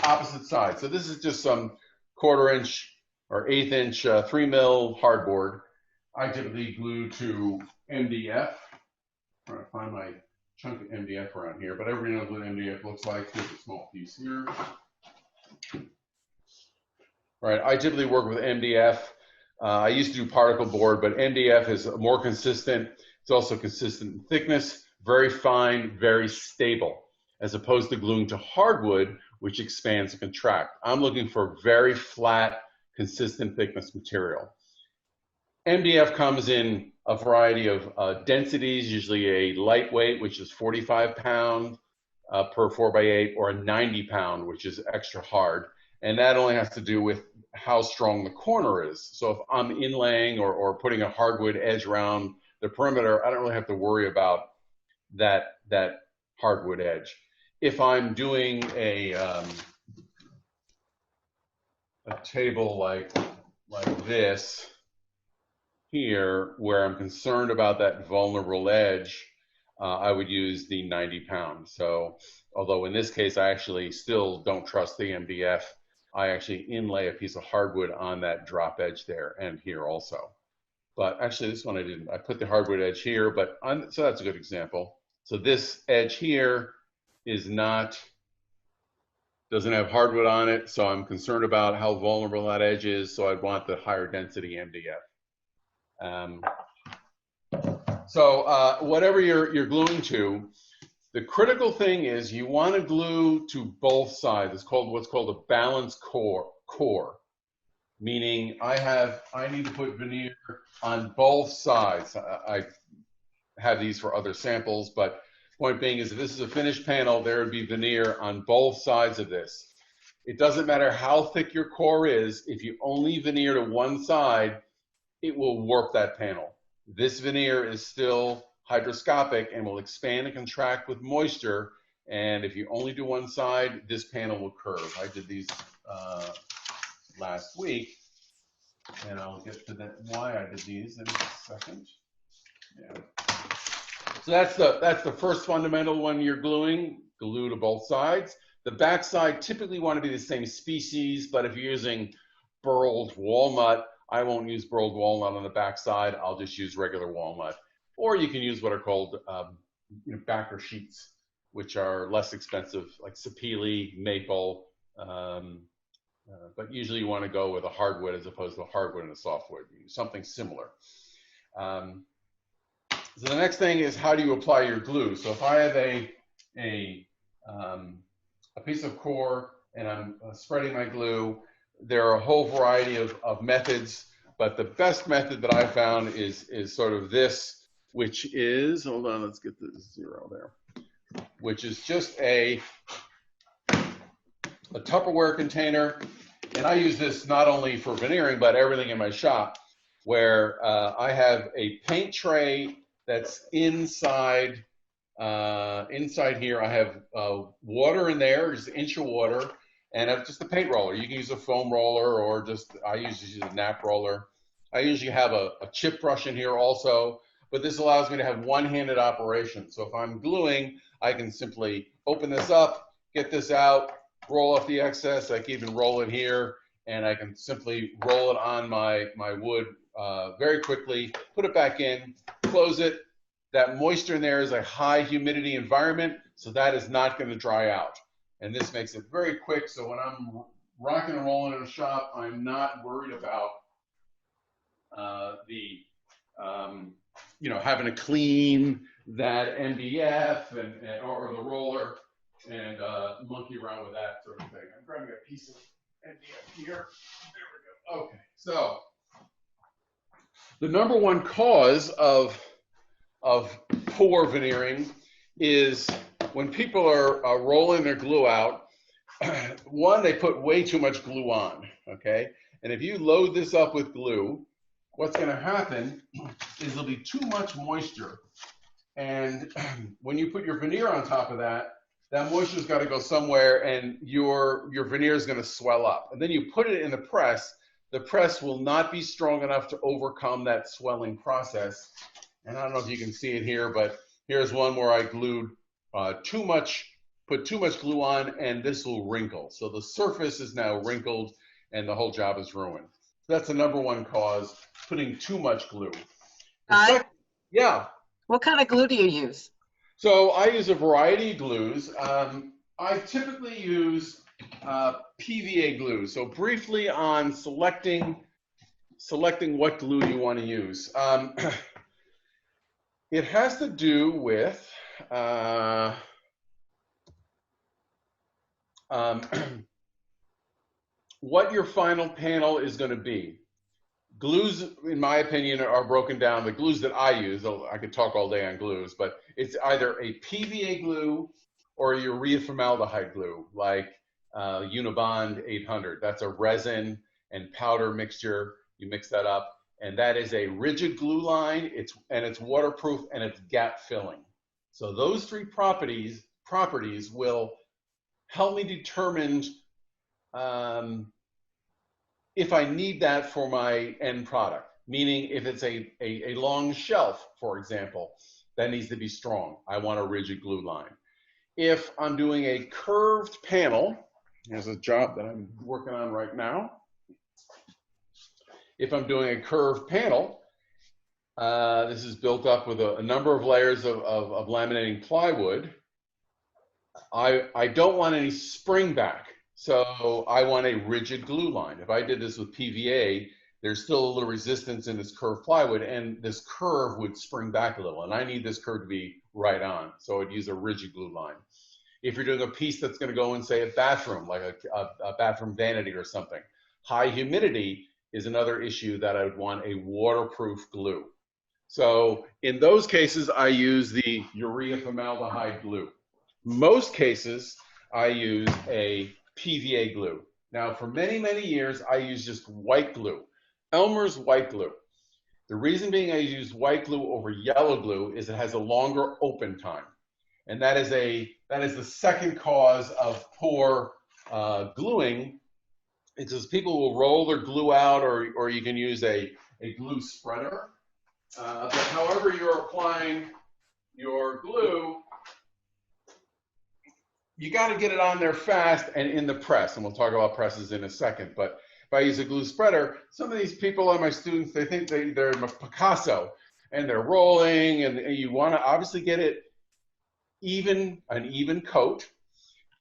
opposite side. So this is just some 1/4 inch or 1/8 inch 3 mil hardboard. I typically glue to MDF. I'm trying to find my chunk of MDF around here, but everybody knows what MDF looks like. Here's a small piece here. All right, I typically work with MDF. I used to do particle board, but MDF is more consistent. It's also consistent in thickness, very fine, very stable, as opposed to gluing to hardwood, which expands and contracts. I'm looking for very flat, consistent thickness material. MDF comes in a variety of densities, usually a lightweight, which is 45 pound per 4x8, or a 90 pound, which is extra hard. And that only has to do with how strong the corner is. So if I'm inlaying or putting a hardwood edge around the perimeter, I don't really have to worry about that hardwood edge. If I'm doing a table like this here, where I'm concerned about that vulnerable edge, I would use the 90 pound. So although in this case, I actually still don't trust the MDF, I actually inlay a piece of hardwood on that drop edge there and here also. But actually this one I didn't. I put the hardwood edge here, but so that's a good example. So this edge here is doesn't have hardwood on it, so I'm concerned about how vulnerable that edge is, so I'd want the higher density MDF. So whatever you're gluing to, the critical thing is you want to glue to both sides. It's called what's called a balanced core, meaning I need to put veneer on both sides. I have these for other samples, but point being is if this is a finished panel, there would be veneer on both sides of this. It doesn't matter how thick your core is, if you only veneer to one side, it will warp that panel. This veneer is still hygroscopic and will expand and contract with moisture. And if you only do one side, this panel will curve. I did these last week, and I'll get to that why I did these in a second. Yeah. So that's the first fundamental when you're gluing. Glue to both sides. The back side typically want to be the same species, but if you're using burled walnut, I won't use burled walnut on the back side. I'll just use regular walnut. Or you can use what are called backer sheets, which are less expensive, like sapele, maple. But usually you want to go with a hardwood as opposed to a hardwood and a softwood, something similar. So the next thing is, how do you apply your glue? So if I have a piece of core and I'm spreading my glue, there are a whole variety of methods, but the best method that I found is sort of this, which is, hold on, let's get the 0 there, which is just a Tupperware container. And I use this not only for veneering, but everything in my shop, where I have a paint tray that's inside here. I have water in there, just an inch of water, and just a paint roller. You can use a foam roller, or I usually use a nap roller. I usually have a chip brush in here also, but this allows me to have one-handed operation. So if I'm gluing, I can simply open this up, get this out, roll off the excess. I can even roll it here, and I can simply roll it on my wood very quickly, put it back in, close it. That moisture in there is a high humidity environment, so that is not going to dry out. And this makes it very quick, so when I'm rocking and rolling in a shop, I'm not worried about having to clean that MDF or the roller and monkey around with that sort of thing. I'm grabbing a piece of MDF here. There we go. Okay, so the number one cause of poor veneering is when people are rolling their glue out. One, they put way too much glue on, okay? And if you load this up with glue, what's going to happen is there'll be too much moisture. And when you put your veneer on top of that, that moisture's got to go somewhere, and your veneer is going to swell up. And then you put it in the press. The press will not be strong enough to overcome that swelling process. And I don't know if you can see it here, but here's one where I glued put too much glue on, and this will wrinkle. So the surface is now wrinkled, and the whole job is ruined. So that's the number one cause, putting too much glue. Yeah. What kind of glue do you use? So I use a variety of glues. I typically use PVA glue. So briefly on selecting what glue you want to use. It has to do with what your final panel is going to be. Glues, in my opinion, are broken down. The glues that I use, I could talk all day on glues, but it's either a PVA glue or a urea formaldehyde glue, like Unibond 800. That's a resin and powder mixture. You mix that up, and that is a rigid glue line. It's waterproof, and it's gap filling. So those three properties will help me determine if I need that for my end product. Meaning, if it's a long shelf, for example, that needs to be strong. I want a rigid glue line. If I'm doing a curved panel, here's a job that I'm working on right now. If I'm doing a curved panel, this is built up with a number of layers of laminating plywood. I don't want any spring back, so I want a rigid glue line. If I did this with PVA, there's still a little resistance in this curved plywood, and this curve would spring back a little, and I need this curve to be right on, so I'd use a rigid glue line. If you're doing a piece that's going to go in, say, a bathroom, like a bathroom vanity or something, high humidity is another issue that I would want a waterproof glue. So in those cases, I use the urea formaldehyde glue. Most cases, I use a PVA glue. Now, for many, many years, I used just white glue, Elmer's white glue. The reason being I use white glue over yellow glue is it has a longer open time. And that is the second cause of poor gluing. It's because people will roll their glue out, or you can use a glue spreader. But however you're applying your glue, you got to get it on there fast and in the press. And we'll talk about presses in a second. But if I use a glue spreader, some of these people are my students, they think they're Picasso and they're rolling, and you want to obviously get it an even coat.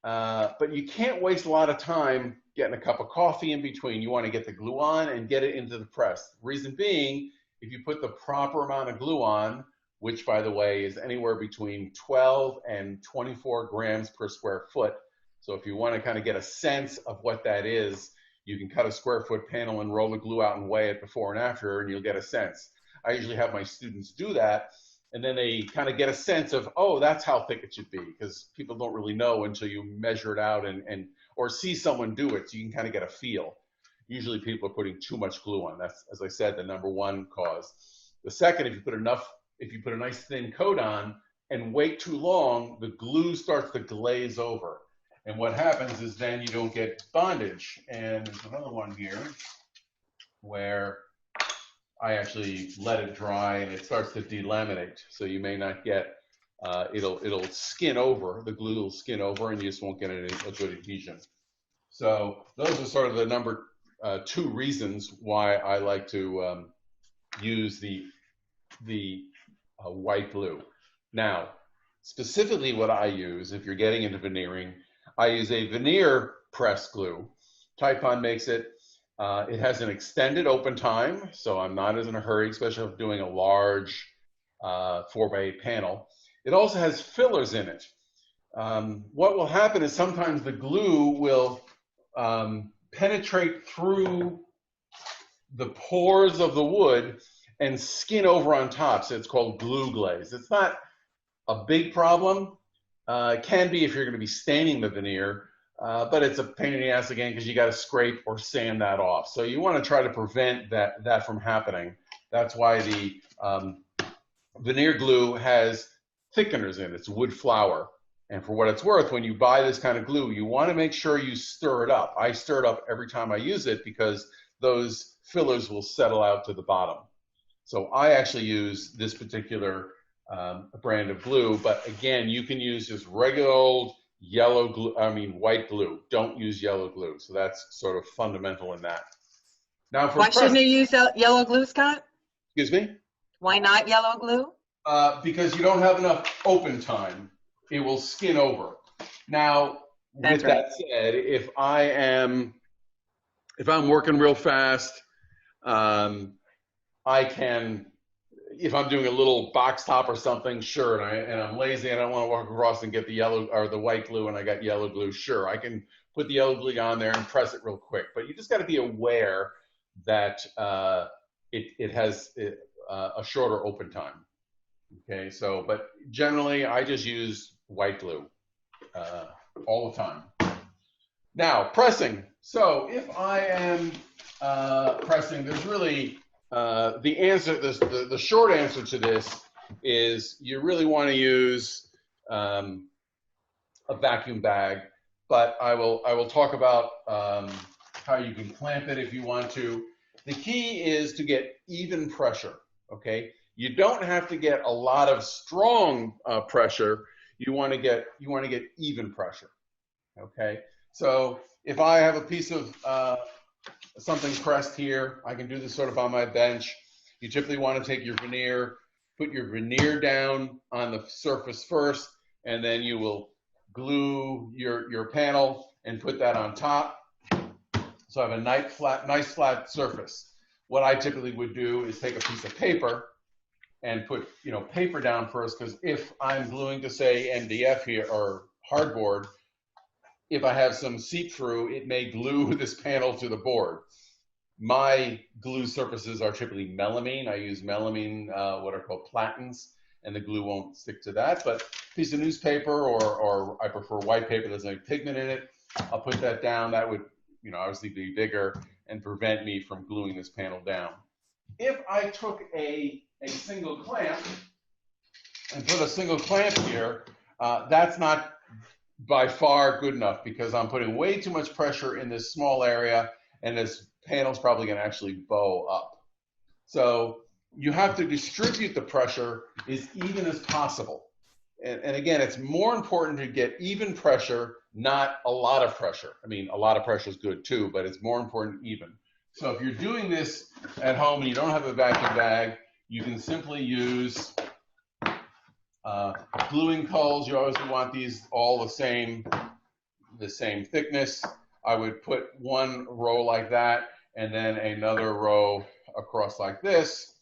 But you can't waste a lot of time getting a cup of coffee in between. You want to get the glue on and get it into the press. Reason being, if you put the proper amount of glue on, which by the way is anywhere between 12 and 24 grams per square foot. So if you want to kind of get a sense of what that is, you can cut a square foot panel and roll the glue out and weigh it before and after, and you'll get a sense. I usually have my students do that, and then they kind of get a sense of, oh, that's how thick it should be, because people don't really know until you measure it out or see someone do it, so you can kind of get a feel. Usually people are putting too much glue on. That's, as I said, the number one cause. The second, if you put a nice thin coat on and wait too long, the glue starts to glaze over. And what happens is then you don't get bondage. And there's another one here where I actually let it dry and it starts to delaminate. So you may not get, it'll skin over, the glue will skin over, and you just won't get a good adhesion. So those are sort of the number two reasons why I like to use the white glue. Now, specifically what I use, if you're getting into veneering, I use a veneer press glue. Typon makes it. It has an extended open time, so I'm not as in a hurry, especially if I'm doing a large 4x8 panel. It also has fillers in it. What will happen is sometimes the glue will penetrate through the pores of the wood and skin over on top, so it's called glue glaze. It's not a big problem. It can be if you're going to be staining the veneer, but it's a pain in the ass again because you got to scrape or sand that off. So you want to try to prevent that from happening. That's why the veneer glue has thickeners in it. It's wood flour. And for what it's worth, when you buy this kind of glue, you want to make sure you stir it up. I stir it up every time I use it because those fillers will settle out to the bottom. So I actually use this particular brand of glue, but again, you can use just regular old white glue. Don't use yellow glue. So that's sort of fundamental in that. Now, why shouldn't you use yellow glue, Scott? Excuse me? Why not yellow glue? Because you don't have enough open time. It will skin over. Now, with that said, if I'm working real fast, I can, if I'm doing a little box top or something, sure, and I'm lazy and I don't want to walk across and get the yellow or the white glue and I got yellow glue, sure, I can put the yellow glue on there and press it real quick. But you just got to be aware that it has a shorter open time. Okay, so, but generally I just use white glue all the time. Now, pressing. So if I am pressing, there's really the short answer to this is you really want to use a vacuum bag, but I will talk about how you can clamp it if you want to. The key is to get even pressure, okay? You don't have to get a lot of strong pressure. You want to get even pressure, okay? So if I have a piece of something pressed here, I can do this sort of on my bench. You typically want to take your veneer, put your veneer down on the surface first, and then you will glue your panel and put that on top. So I have a nice flat surface. What I typically would do is take a piece of paper and put paper down first, because if I'm gluing to, say, MDF here or hardboard, if I have some seep through, it may glue this panel to the board. My glue surfaces are typically melamine. I use melamine, what are called platins, and the glue won't stick to that. But a piece of newspaper, or I prefer white paper that doesn't have pigment in it, I'll put that down. That would obviously be bigger and prevent me from gluing this panel down. if I took a single clamp and put a single clamp here, that's not by far good enough because I'm putting way too much pressure in this small area, and this panel's probably going to actually bow up. So you have to distribute the pressure as even as possible. And again, it's more important to get even pressure, not a lot of pressure. I mean, a lot of pressure is good too, but it's more important even. So if you're doing this at home and you don't have a vacuum bag, you can simply use gluing coals. You always want these all the same thickness. I would put one row like that and then another row across like this,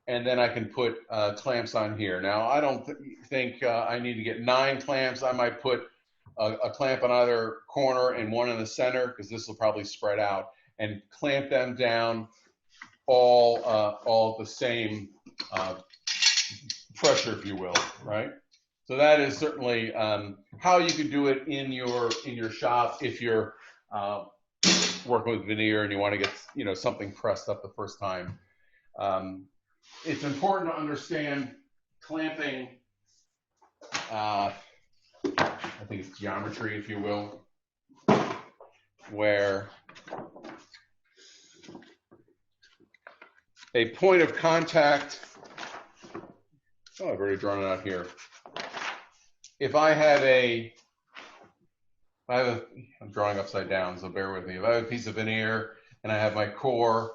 and then I can put clamps on here. Now I don't think I need to get 9 clamps. I might put a clamp on either corner and one in the center because this will probably spread out, and clamp them down all at the same pressure, if you will, right? So that is certainly how you could do it in your shop if you're working with veneer and you want to get something pressed up the first time. It's important to understand clamping. I think it's geometry, if you will, where a point of contact. Oh, I've already drawn it out here. If I have I'm drawing upside down, so bear with me. If I have a piece of veneer and I have my core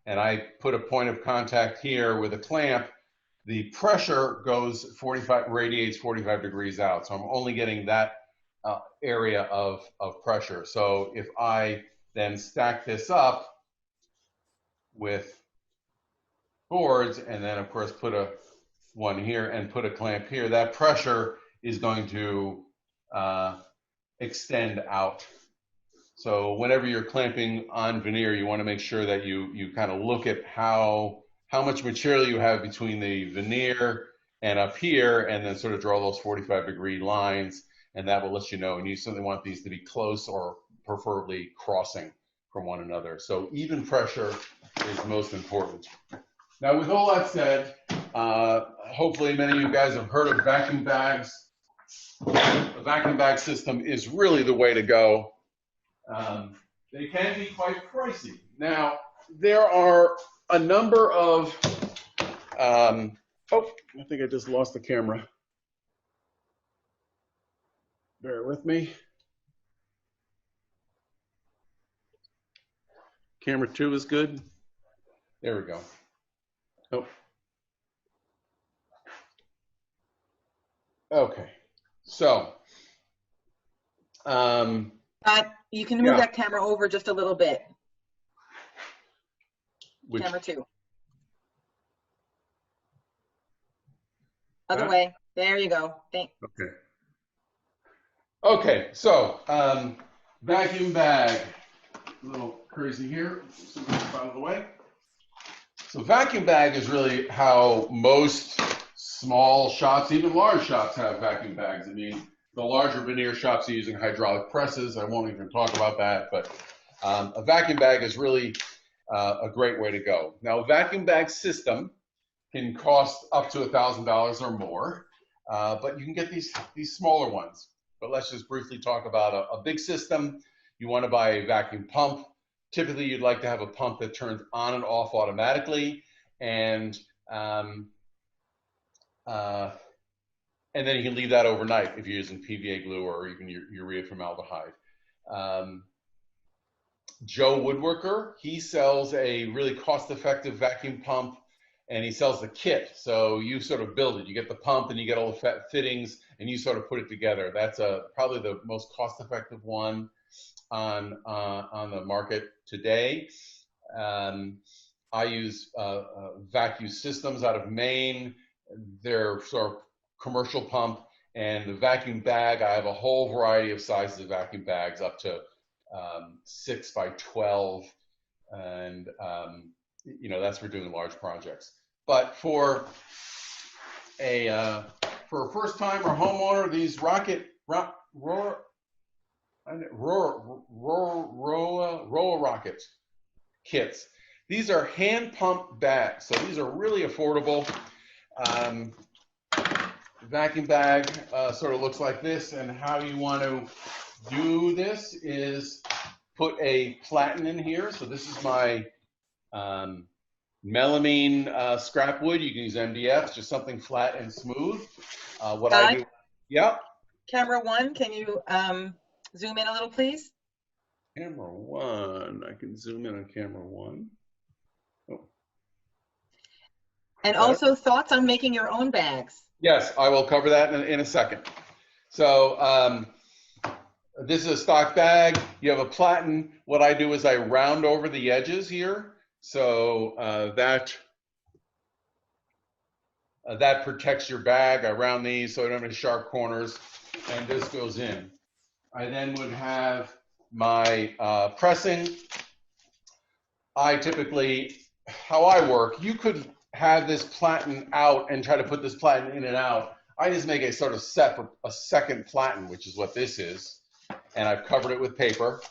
and I put a point of contact here with a clamp, the pressure radiates 45 degrees out. So I'm only getting that area of pressure. So if I then stack this up with boards and then of course put one here and put a clamp here, that pressure is going to extend out. So whenever you're clamping on veneer, you want to make sure that you kind of look at how much material you have between the veneer and up here, and then sort of draw those 45-degree lines, and that will let you know. And you certainly want these to be close or preferably crossing from one another. So even pressure is most important. Now, with all that said, hopefully many of you guys have heard of vacuum bags. The vacuum bag system is really the way to go. They can be quite pricey. Now, there are a number of, oh, I think I just lost the camera. Bear with me. Camera 2 is good. There we go. Oh. Okay. So, you can move that camera over just a little bit. Camera 2. Other way. There you go. Thanks. Okay. Okay. So, vacuum bag. A little crazy here. Out of the way. So, vacuum bag is really how most small shops, even large shops, have vacuum bags. I mean, the larger veneer shops are using hydraulic presses. I won't even talk about that, but a vacuum bag is really a great way to go. Now, a vacuum bag system can cost up to $1,000 or more, but you can get these smaller ones. But let's just briefly talk about a big system. You want to buy a vacuum pump. Typically, you'd like to have a pump that turns on and off automatically, and then you can leave that overnight if you're using PVA glue or even urea formaldehyde. Joe Woodworker, he sells a really cost-effective vacuum pump, and he sells the kit. So you sort of build it. You get the pump and you get all the fittings, and you sort of put it together. That's probably the most cost-effective one on the market today. I use Vacuum Systems out of Maine. They're sort of commercial pump, and the vacuum bag, I have a whole variety of sizes of vacuum bags up to 6 by 12, and that's for doing large projects. But for a first-timer homeowner, these Roller Rocket kits, These are hand pump bags, so these are really affordable. Um, Vacuum bag sort of looks like this, and how you want to do this is put a platen in here. So this is my melamine scrap wood. You can use MDF, just something flat and smooth. What I Guy, do, yep. camera one, can you zoom in a little, please? Camera one, I can zoom in on camera one. Oh, And better? also thoughts on making your own bags. Yes, I will cover that in a second. So this is a stock bag. You have a platen. What I do is I round over the edges here. So that protects your bag. I round these so I don't have any sharp corners, and this goes in. I then would have my pressing. I typically, how I work, you could have this platen out and try to put this platen in and out. I just make a sort of a second platen, which is what this is, and I've covered it with paper,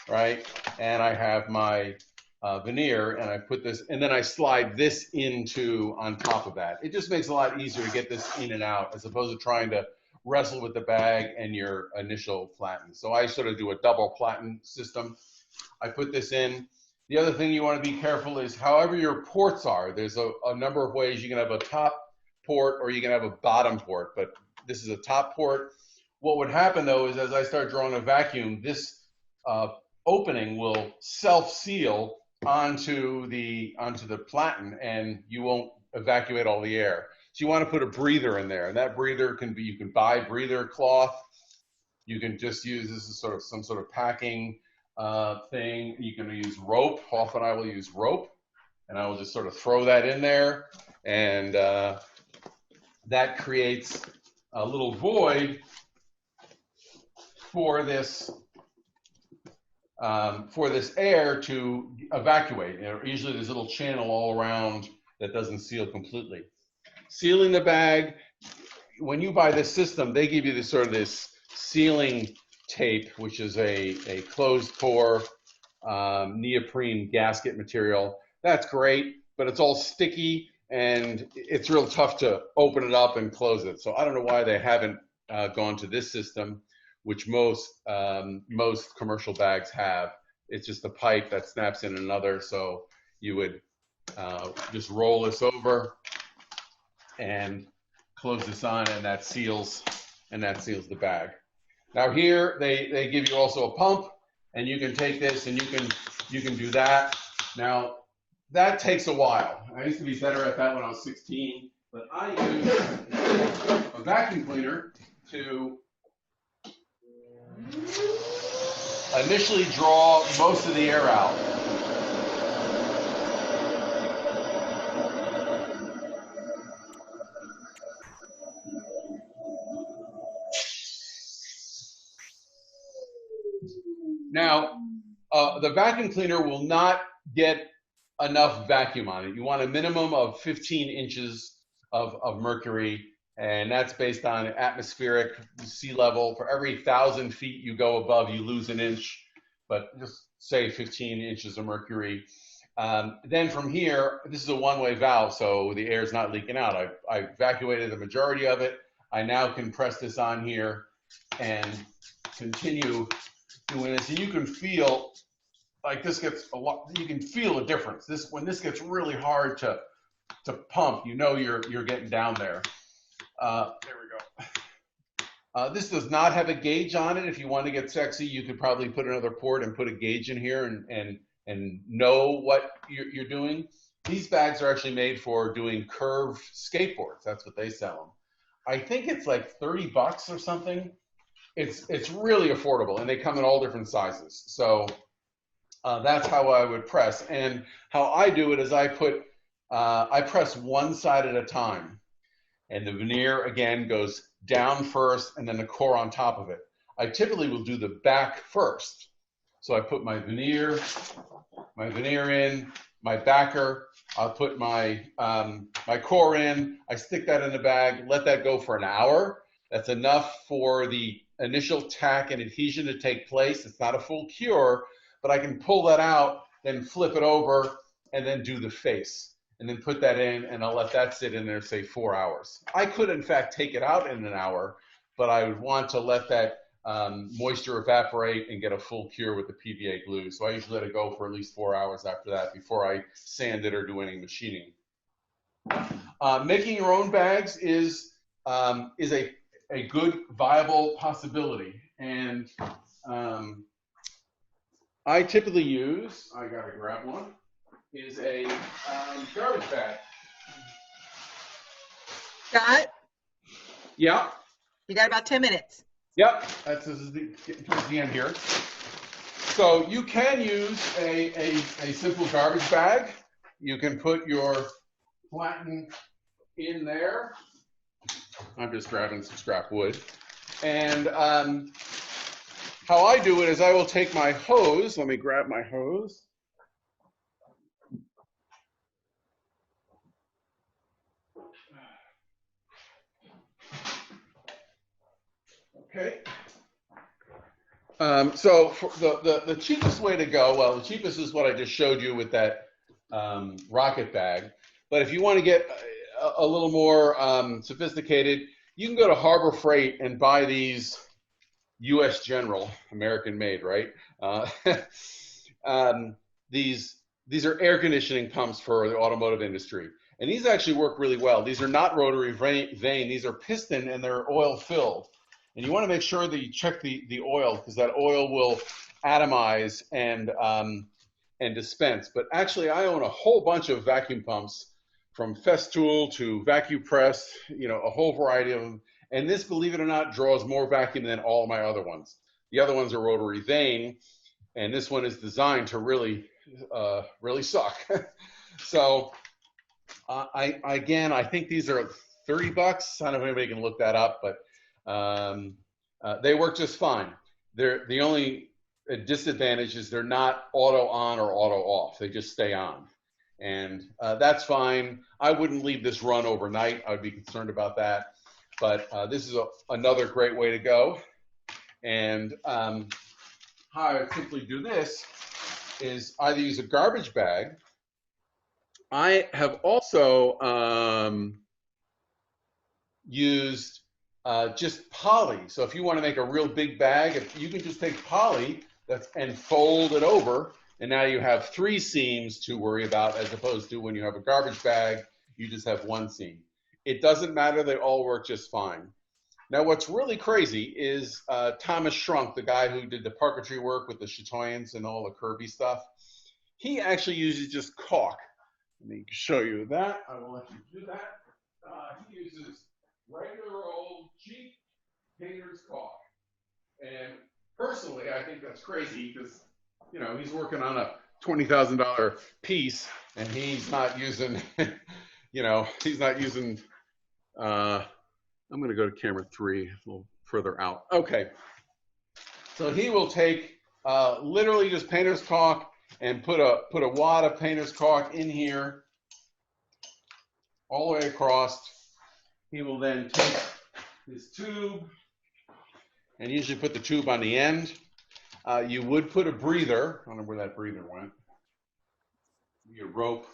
right? And I have my veneer, and I put this, and then I slide this into on top of that. It just makes it a lot easier to get this in and out as opposed to trying to wrestle with the bag and your initial platen. So I sort of do a double platen system. I put this in. The other thing you want to be careful is however your ports are. There's a number of ways. You can have a top port or you can have a bottom port, but this is a top port. What would happen though is as I start drawing a vacuum, this opening will self-seal onto the platen, and you won't evacuate all the air. So you want to put a breather in there, and that breather can be, you can buy breather cloth. You can just use, this is sort of some sort of packing thing. You can use rope. Often I will use rope, and I will just sort of throw that in there, and that creates a little void for this air to evacuate. Usually there's a little channel all around that doesn't seal completely. Sealing the bag, when you buy this system, they give you this sort of this sealing tape, which is a closed pore neoprene gasket material. That's great, but it's all sticky and it's real tough to open it up and close it. So I don't know why they haven't gone to this system, which most commercial bags have. It's just a pipe that snaps in another. So you would just roll this over and close this on, and that seals the bag. Now here they give you also a pump, and you can take this and you can do that. Now that takes a while. I used to be better at that when I was 16, but I use a vacuum cleaner to initially draw most of the air out. Now, the vacuum cleaner will not get enough vacuum on it. You want a minimum of 15 inches of mercury, and that's based on atmospheric sea level. For every 1,000 feet you go above, you lose an inch, but just say 15 inches of mercury. Then from here, this is a one-way valve, so the air is not leaking out. I evacuated the majority of it. I now can press this on here and continue doing this, and you can feel like this gets a lot. You can feel a difference. When this gets really hard to pump, you know you're getting down there. There we go. This does not have a gauge on it. If you want to get sexy, you could probably put another port and put a gauge in here and know what you're doing. These bags are actually made for doing curved skateboards. That's what they sell them. I think it's like $30 or something. It's really affordable, and they come in all different sizes. So that's how I would press. And how I do it is I press one side at a time. And the veneer, again, goes down first, and then the core on top of it. I typically will do the back first. So I put my veneer in, my backer. I'll put my core in. I stick that in the bag, let that go for an hour. That's enough for the initial tack and adhesion to take place. It's not a full cure, but I can pull that out, then flip it over, and then do the face, and then put that in, and I'll let that sit in there, say 4 hours. I could, in fact, take it out in an hour, but I would want to let that moisture evaporate and get a full cure with the PVA glue. So I usually let it go for at least 4 hours after that before I sand it or do any machining. Making your own bags is a good, viable possibility. And I typically use, I gotta grab one, is a garbage bag. Scott, Yeah. you got about 10 minutes. Yep, this is getting towards the end here. So you can use a simple garbage bag. You can put your flatten in there. I'm just grabbing some scrap wood. And how I do it is I will take my hose. Let me grab my hose. Okay. So for the cheapest way to go, well, the cheapest is what I just showed you with that rocket bag. But if you want to get a little more sophisticated, you can go to Harbor Freight and buy these U.S. General, American made, right? These are air conditioning pumps for the automotive industry. And these actually work really well. These are not rotary vane. These are piston, and they're oil filled. And you want to make sure that you check the oil, because that oil will atomize and dispense. But actually, I own a whole bunch of vacuum pumps, from Festool to Vacuum Press, you know, a whole variety of them. And this, believe it or not, draws more vacuum than all my other ones. The other ones are rotary vane, and this one is designed to really suck. So I think these are $30. I don't know if anybody can look that up, but they work just fine. The only disadvantage is they're not auto on or auto off. They just stay on. And that's fine. I wouldn't leave this run overnight. I would be concerned about that. But this is another great way to go. And how I would simply do this is either use a garbage bag. I have also used just poly. So if you want to make a real big bag, you can just take poly and fold it over. And now you have 3 seams to worry about, as opposed to when you have a garbage bag, you just have 1 seam. It doesn't matter, they all work just fine. Now what's really crazy is Thomas Shrunk, the guy who did the parquetry work with the Chatoyans and all the Kirby stuff. He actually uses just caulk. Let me show you that. I will let you do that. He uses regular old cheap painter's caulk. And personally, I think that's crazy, because you know, he's working on a $20,000 piece, and he's not using, you know, he's not using, I'm going to go to camera 3, a little further out. Okay. So he will take literally just painter's caulk and put a wad of painter's caulk in here all the way across. He will then take his tube and usually put the tube on the end. You would put a breather. I don't know where that breather went. Your rope.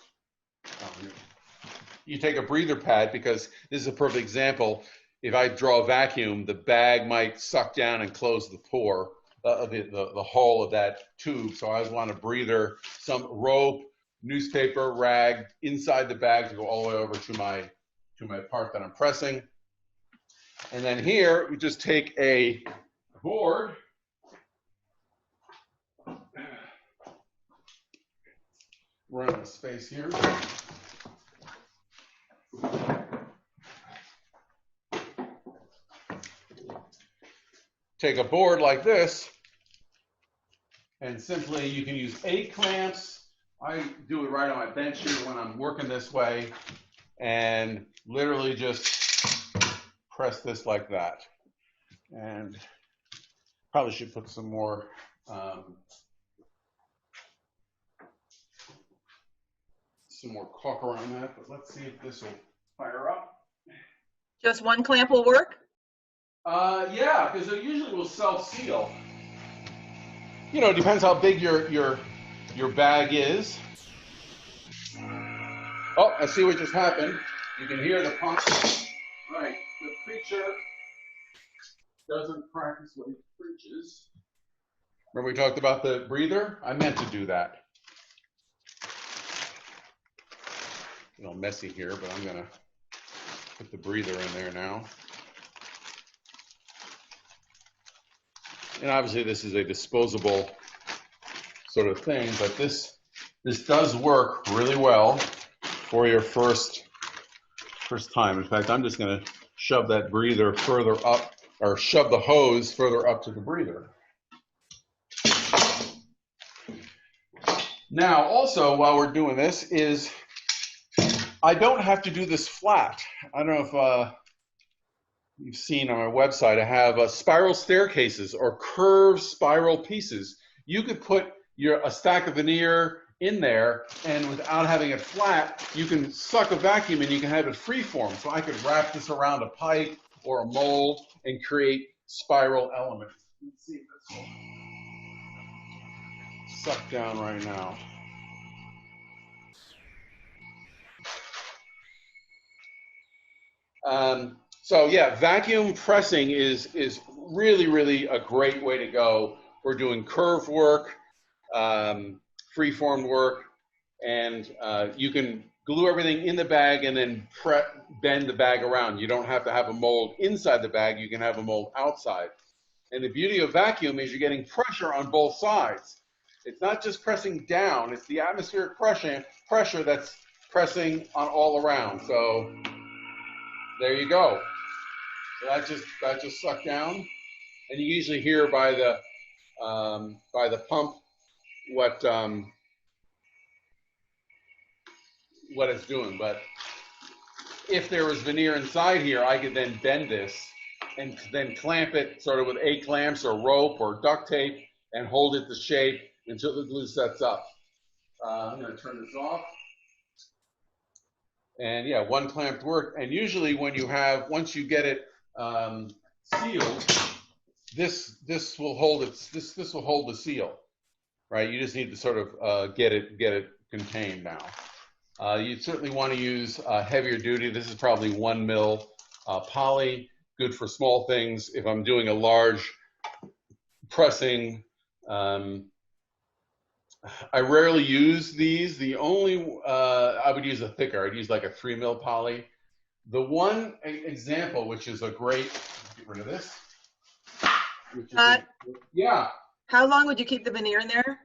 You take a breather pad, because this is a perfect example. If I draw a vacuum, the bag might suck down and close the pore, the hole of that tube. So I always want a breather, some rope, newspaper, rag inside the bag to go all the way over to my part that I'm pressing. And then here we just take a board. Run out of space here. Take a board like this, and simply you can use 8 clamps. I do it right on my bench here when I'm working this way, and literally just press this like that. And probably should put some more caulk around that, but let's see if this will fire up. Just 1 clamp will work? Yeah, because it usually will self-seal. You know, it depends how big your bag is. Oh, I see what just happened. You can hear the pump. Right, the preacher doesn't practice what he preaches. Remember we talked about the breather? I meant to do that. A little messy here, but I'm gonna put the breather in there now. And obviously this is a disposable sort of thing, but this does work really well for your first time. In fact, I'm just gonna shove that breather further up, or shove the hose further up to the breather. Now, also, while we're doing this, is I don't have to do this flat. I don't know if you've seen on my website, I have spiral staircases or curved spiral pieces. You could put a stack of veneer in there, and without having it flat, you can suck a vacuum and you can have it freeform. So I could wrap this around a pipe or a mold and create spiral elements. Let's see if this will suck down right now. So yeah, vacuum pressing is really a great way to go for doing curve work, freeform work, and you can glue everything in the bag and then bend the bag around. You don't have to have a mold inside the bag, you can have a mold outside. And the beauty of vacuum is you're getting pressure on both sides. It's not just pressing down, it's the atmospheric pressure that's pressing on all around. So there you go. So that just sucked down, and you usually hear by the pump what it's doing. But if there was veneer inside here, I could then bend this and then clamp it sort of with A-clamps or rope or duct tape and hold it to shape until the glue sets up. I'm going to turn this off. And yeah, one clamped work. And usually when you once you get it sealed, this will hold this will hold the seal, right? You just need to sort of get it contained now. You certainly want to use heavier duty. This is probably 1 mil poly, good for small things. If I'm doing a large pressing, I rarely use these. The only, I would use a thicker. I'd use like a 3 mil poly. The one example, which is a great, get rid of this. Yeah. How long would you keep the veneer in there?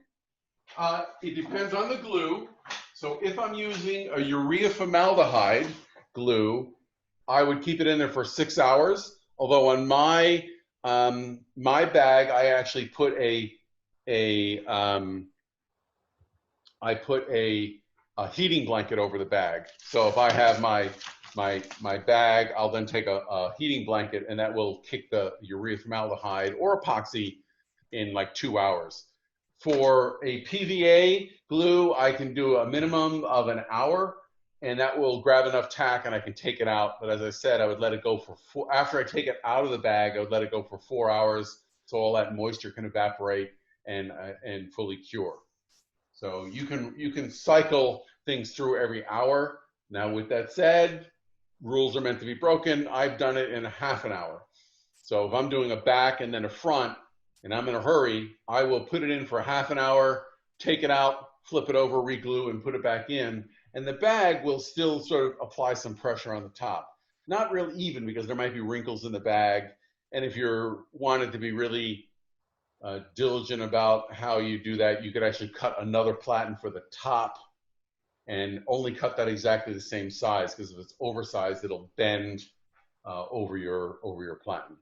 It depends on the glue. So if I'm using a urea formaldehyde glue, I would keep it in there for 6 hours. Although on my bag, I actually put a heating blanket over the bag. So if I have my bag, I'll then take a heating blanket, and that will kick the urea formaldehyde or epoxy in like 2 hours. For a PVA glue, I can do a minimum of an hour, and that will grab enough tack and I can take it out. But as I said, I would let it go for after I take it out of the bag, I would let it go for 4 hours so all that moisture can evaporate and fully cure. So you can cycle things through every hour. Now with that said, rules are meant to be broken. I've done it in half an hour. So if I'm doing a back and then a front and I'm in a hurry, I will put it in for half an hour, take it out, flip it over, re-glue, and put it back in. And the bag will still sort of apply some pressure on the top. Not real even because there might be wrinkles in the bag. And if you're wanted to be really diligent about how you do that, you could actually cut another platen for the top and only cut that exactly the same size, because if it's oversized, it'll bend over your platen.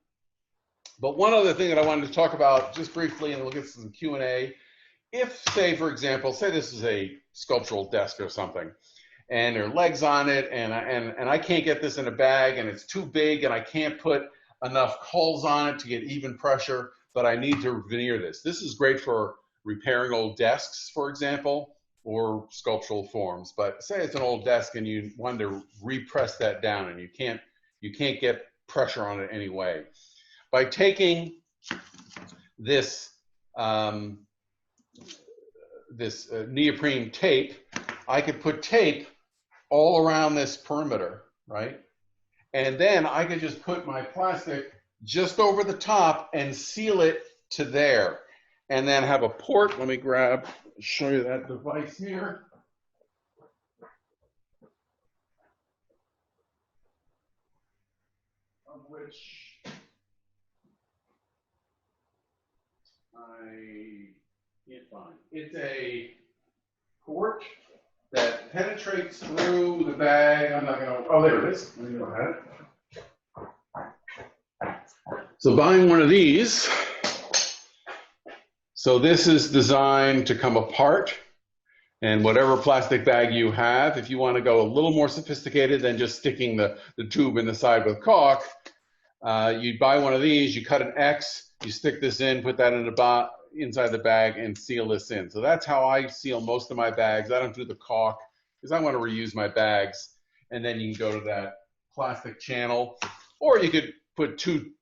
But one other thing that I wanted to talk about just briefly, and we'll get some Q&A. If, say, for example, say this is a sculptural desk or something, and there are legs on it, and I can't get this in a bag, and it's too big, and I can't put enough hulls on it to get even pressure, but I need to veneer this. This is great for repairing old desks, for example, or sculptural forms. But say it's an old desk and you want to repress that down, and you can't get pressure on it anyway. By taking this neoprene tape, I could put tape all around this perimeter, right? And then I could just put my plastic just over the top and seal it to there. And then have a port. Let me show you that device here. Of which I can't find. It's a port that penetrates through the bag. I'm not going to, oh, there it is. Let me go ahead. So buying one of these, so this is designed to come apart, and whatever plastic bag you have, if you want to go a little more sophisticated than just sticking the tube in the side with caulk, you buy one of these, you cut an X, you stick this in, put that in inside the bag and seal this in. So that's how I seal most of my bags. I don't do the caulk because I want to reuse my bags. And then you can go to that plastic channel, or you could put two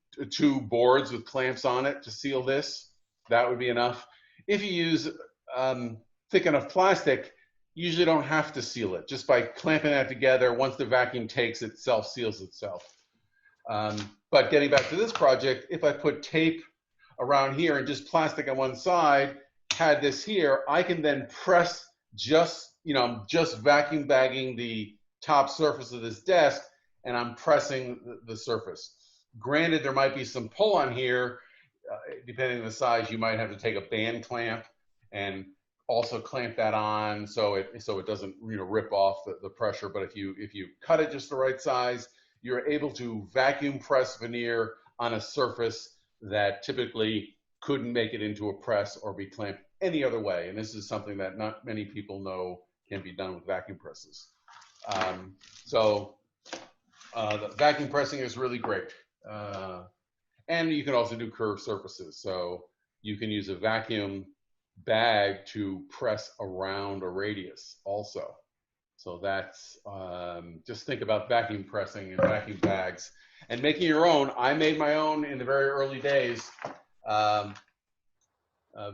boards with clamps on it to seal this. That would be enough. If you use thick enough plastic, you usually don't have to seal it. Just by clamping that together, once the vacuum takes it, seals itself. But getting back to this project, if I put tape around here and just plastic on one side, had this here, I can then press just vacuum bagging the top surface of this desk, and I'm pressing the surface. Granted, there might be some pull on here, depending on the size. You might have to take a band clamp and also clamp that on so it doesn't rip off the pressure. But if you cut it just the right size, you're able to vacuum press veneer on a surface that typically couldn't make it into a press or be clamped any other way. And this is something that not many people know can be done with vacuum presses. The vacuum pressing is really great. And you can also do curved surfaces. So you can use a vacuum bag to press around a radius also. So that's, just think about vacuum pressing and vacuum bags and making your own. I made my own in the very early days.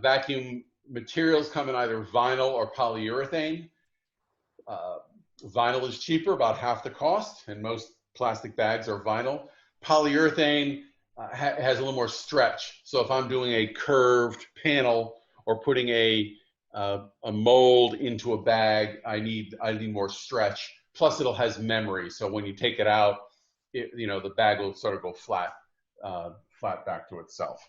Vacuum materials come in either vinyl or polyurethane. Vinyl is cheaper, about half the cost, and most plastic bags are vinyl. Polyurethane has a little more stretch. So if I'm doing a curved panel or putting a mold into a bag, I need more stretch. Plus, it has memory, so when you take it out, the bag will sort of go flat back to itself.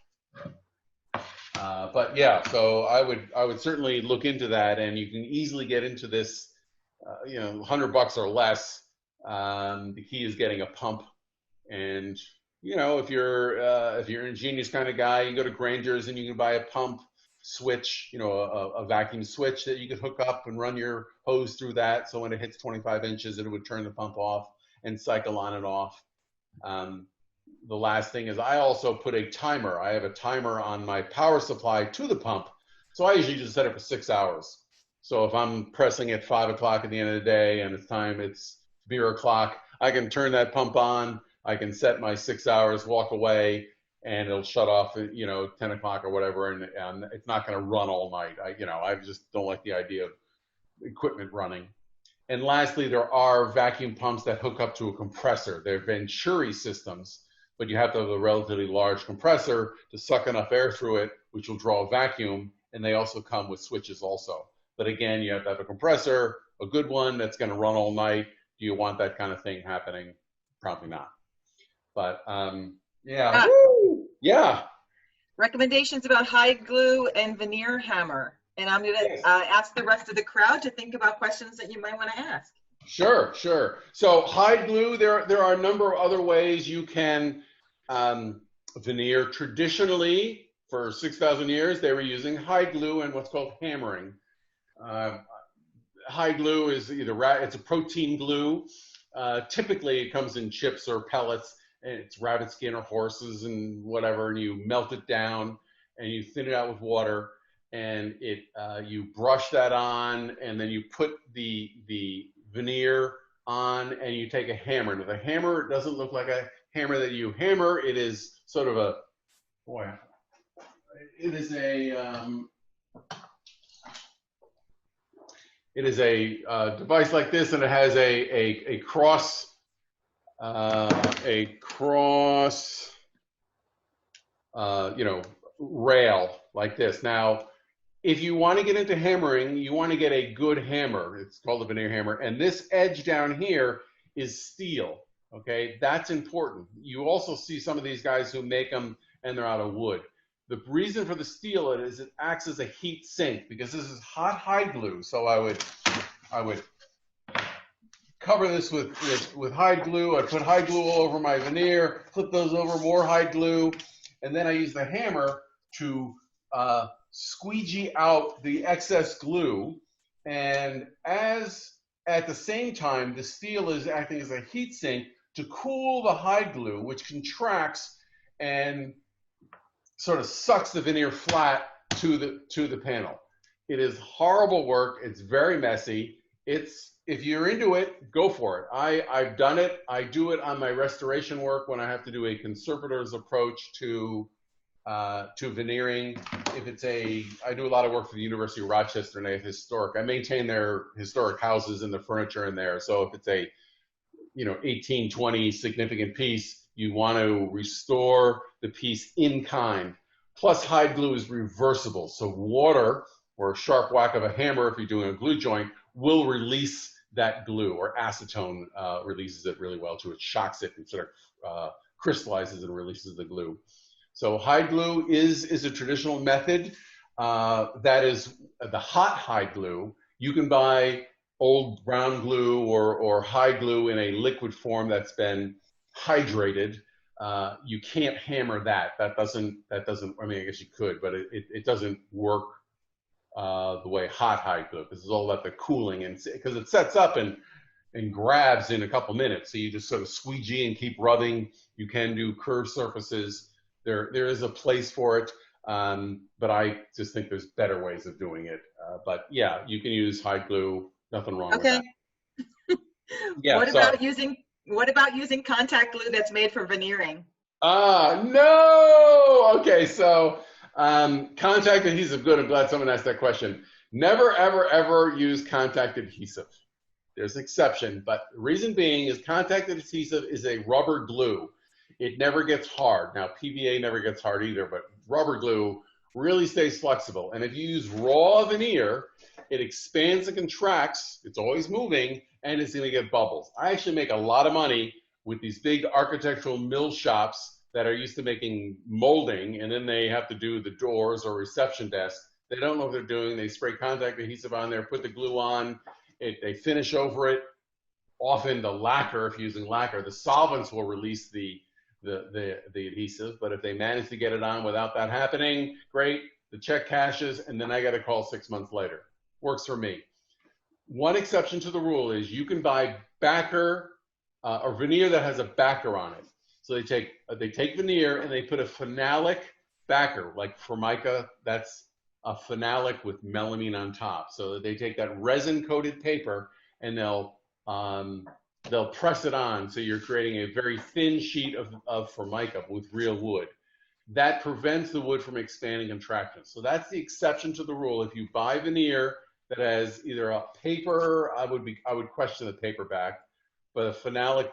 But yeah, so I would certainly look into that, and you can easily get into this, $100 or less. The key is getting a pump, and if you're an ingenious kind of guy, you go to Granger's and you can buy a pump switch, a vacuum switch that you could hook up and run your hose through that. So when it hits 25 inches, it would turn the pump off and cycle on and off. The last thing is I also put a timer. I have a timer on my power supply to the pump. So I usually just set it for 6 hours. So if I'm pressing at 5 o'clock at the end of the day and it's beer o'clock, I can turn that pump on. I can set my 6 hours, walk away, and it'll shut off at 10 o'clock or whatever, and it's not going to run all night. I just don't like the idea of equipment running. And lastly, there are vacuum pumps that hook up to a compressor. They're Venturi systems, but you have to have a relatively large compressor to suck enough air through it, which will draw a vacuum, and they also come with switches also. But again, you have to have a compressor, a good one that's going to run all night. Do you want that kind of thing happening? Probably not. But yeah. Yeah. Recommendations about hide glue and veneer hammer. And I'm going to ask the rest of the crowd to think about questions that you might want to ask. Sure. So hide glue, there are a number of other ways you can veneer. Traditionally, for 6,000 years, they were using hide glue and what's called hammering. Hide glue is it's a protein glue. Typically, it comes in chips or pellets. And it's rabbit skin or horses and whatever, and you melt it down and you thin it out with water, and you brush that on, and then you put the veneer on, and you take a hammer. Now the hammer doesn't look like a hammer that you hammer. It is sort of It is a device like this, and it has a cross rail like this. Now, if you want to get into hammering, you want to get a good hammer. It's called a veneer hammer, and this edge down here is steel. Okay, that's important. You also see some of these guys who make them and they're out of wood. The reason for the steel is it acts as a heat sink because this is hot hide glue. So I would cover this with hide glue. I put hide glue all over my veneer, flip those over, more hide glue, and then I use the hammer to squeegee out the excess glue. And at the same time, the steel is acting as a heat sink to cool the hide glue, which contracts and sort of sucks the veneer flat to the panel. It is horrible work. It's very messy. If you're into it, go for it. I've done it. I do it on my restoration work when I have to do a conservator's approach to veneering. I do a lot of work for the University of Rochester, and they have I maintain their historic houses and the furniture in there. So if it's a 1820 significant piece, you want to restore the piece in kind. Plus, hide glue is reversible. So water or a sharp whack of a hammer, if you're doing a glue joint, will release that glue, or acetone releases it really well too. It shocks it and sort of crystallizes and releases the glue. So hide glue is a traditional method. That is the hot hide glue. You can buy old brown glue or hide glue in a liquid form that's been hydrated. You can't hammer that. That doesn't. I mean, I guess you could, but it doesn't work the way hot hide glue, because it's all about the cooling, and because it sets up and grabs in a couple minutes. So you just sort of squeegee and keep rubbing. You can do curved surfaces. There is a place for it, but I just think there's better ways of doing it. But yeah, you can use hide glue. Nothing wrong with that. Yeah. What about using contact glue that's made for veneering? No. Okay, so contact adhesive. Good. I'm glad someone asked that question. Never, ever, ever use contact adhesive. There's an exception, but the reason being is contact adhesive is a rubber glue. It never gets hard. Now, PVA never gets hard either, but rubber glue really stays flexible. And if you use raw veneer, it expands and contracts. It's always moving, and it's going to get bubbles. I actually make a lot of money with these big architectural mill shops that are used to making molding, and then they have to do the doors or reception desk. They don't know what they're doing. They spray contact adhesive on there, put the glue on, they finish over it. Often the lacquer, if you're using lacquer, the solvents will release the adhesive, but if they manage to get it on without that happening, great. The check cashes, and then I got to call 6 months later. Works for me. One exception to the rule is you can buy backer or veneer that has a backer on it. So they take veneer and they put a phenolic backer, like Formica. That's a phenolic with melamine on top. So they take that resin-coated paper and they'll press it on. So you're creating a very thin sheet of Formica with real wood. That prevents the wood from expanding and contracting. So that's the exception to the rule. If you buy veneer that has either a paper, I would question the paper back, but a phenolic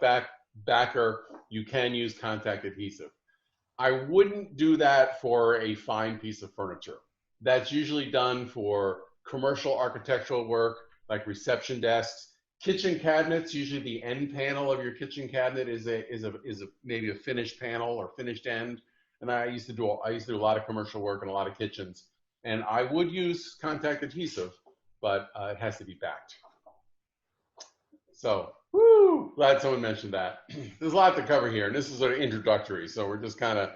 backer, you can use contact adhesive. I wouldn't do that for a fine piece of furniture. That's usually done for commercial architectural work, like reception desks. Kitchen cabinets, usually the end panel of your kitchen cabinet is maybe a finished panel or finished end. And I used to do a lot of commercial work in a lot of kitchens, and I would use contact adhesive, but it has to be backed. So, glad someone mentioned that. There's a lot to cover here, and this is sort of introductory, so we're just kind of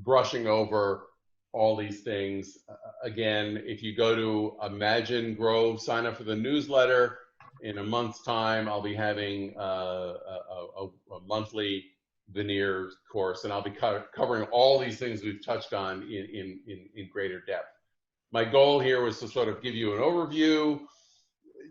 brushing over all these things. Again, if you go to Imagine Grove, sign up for the newsletter. In a month's time, I'll be having a monthly veneer course, and I'll be covering all these things we've touched on in greater depth. My goal here was to sort of give you an overview,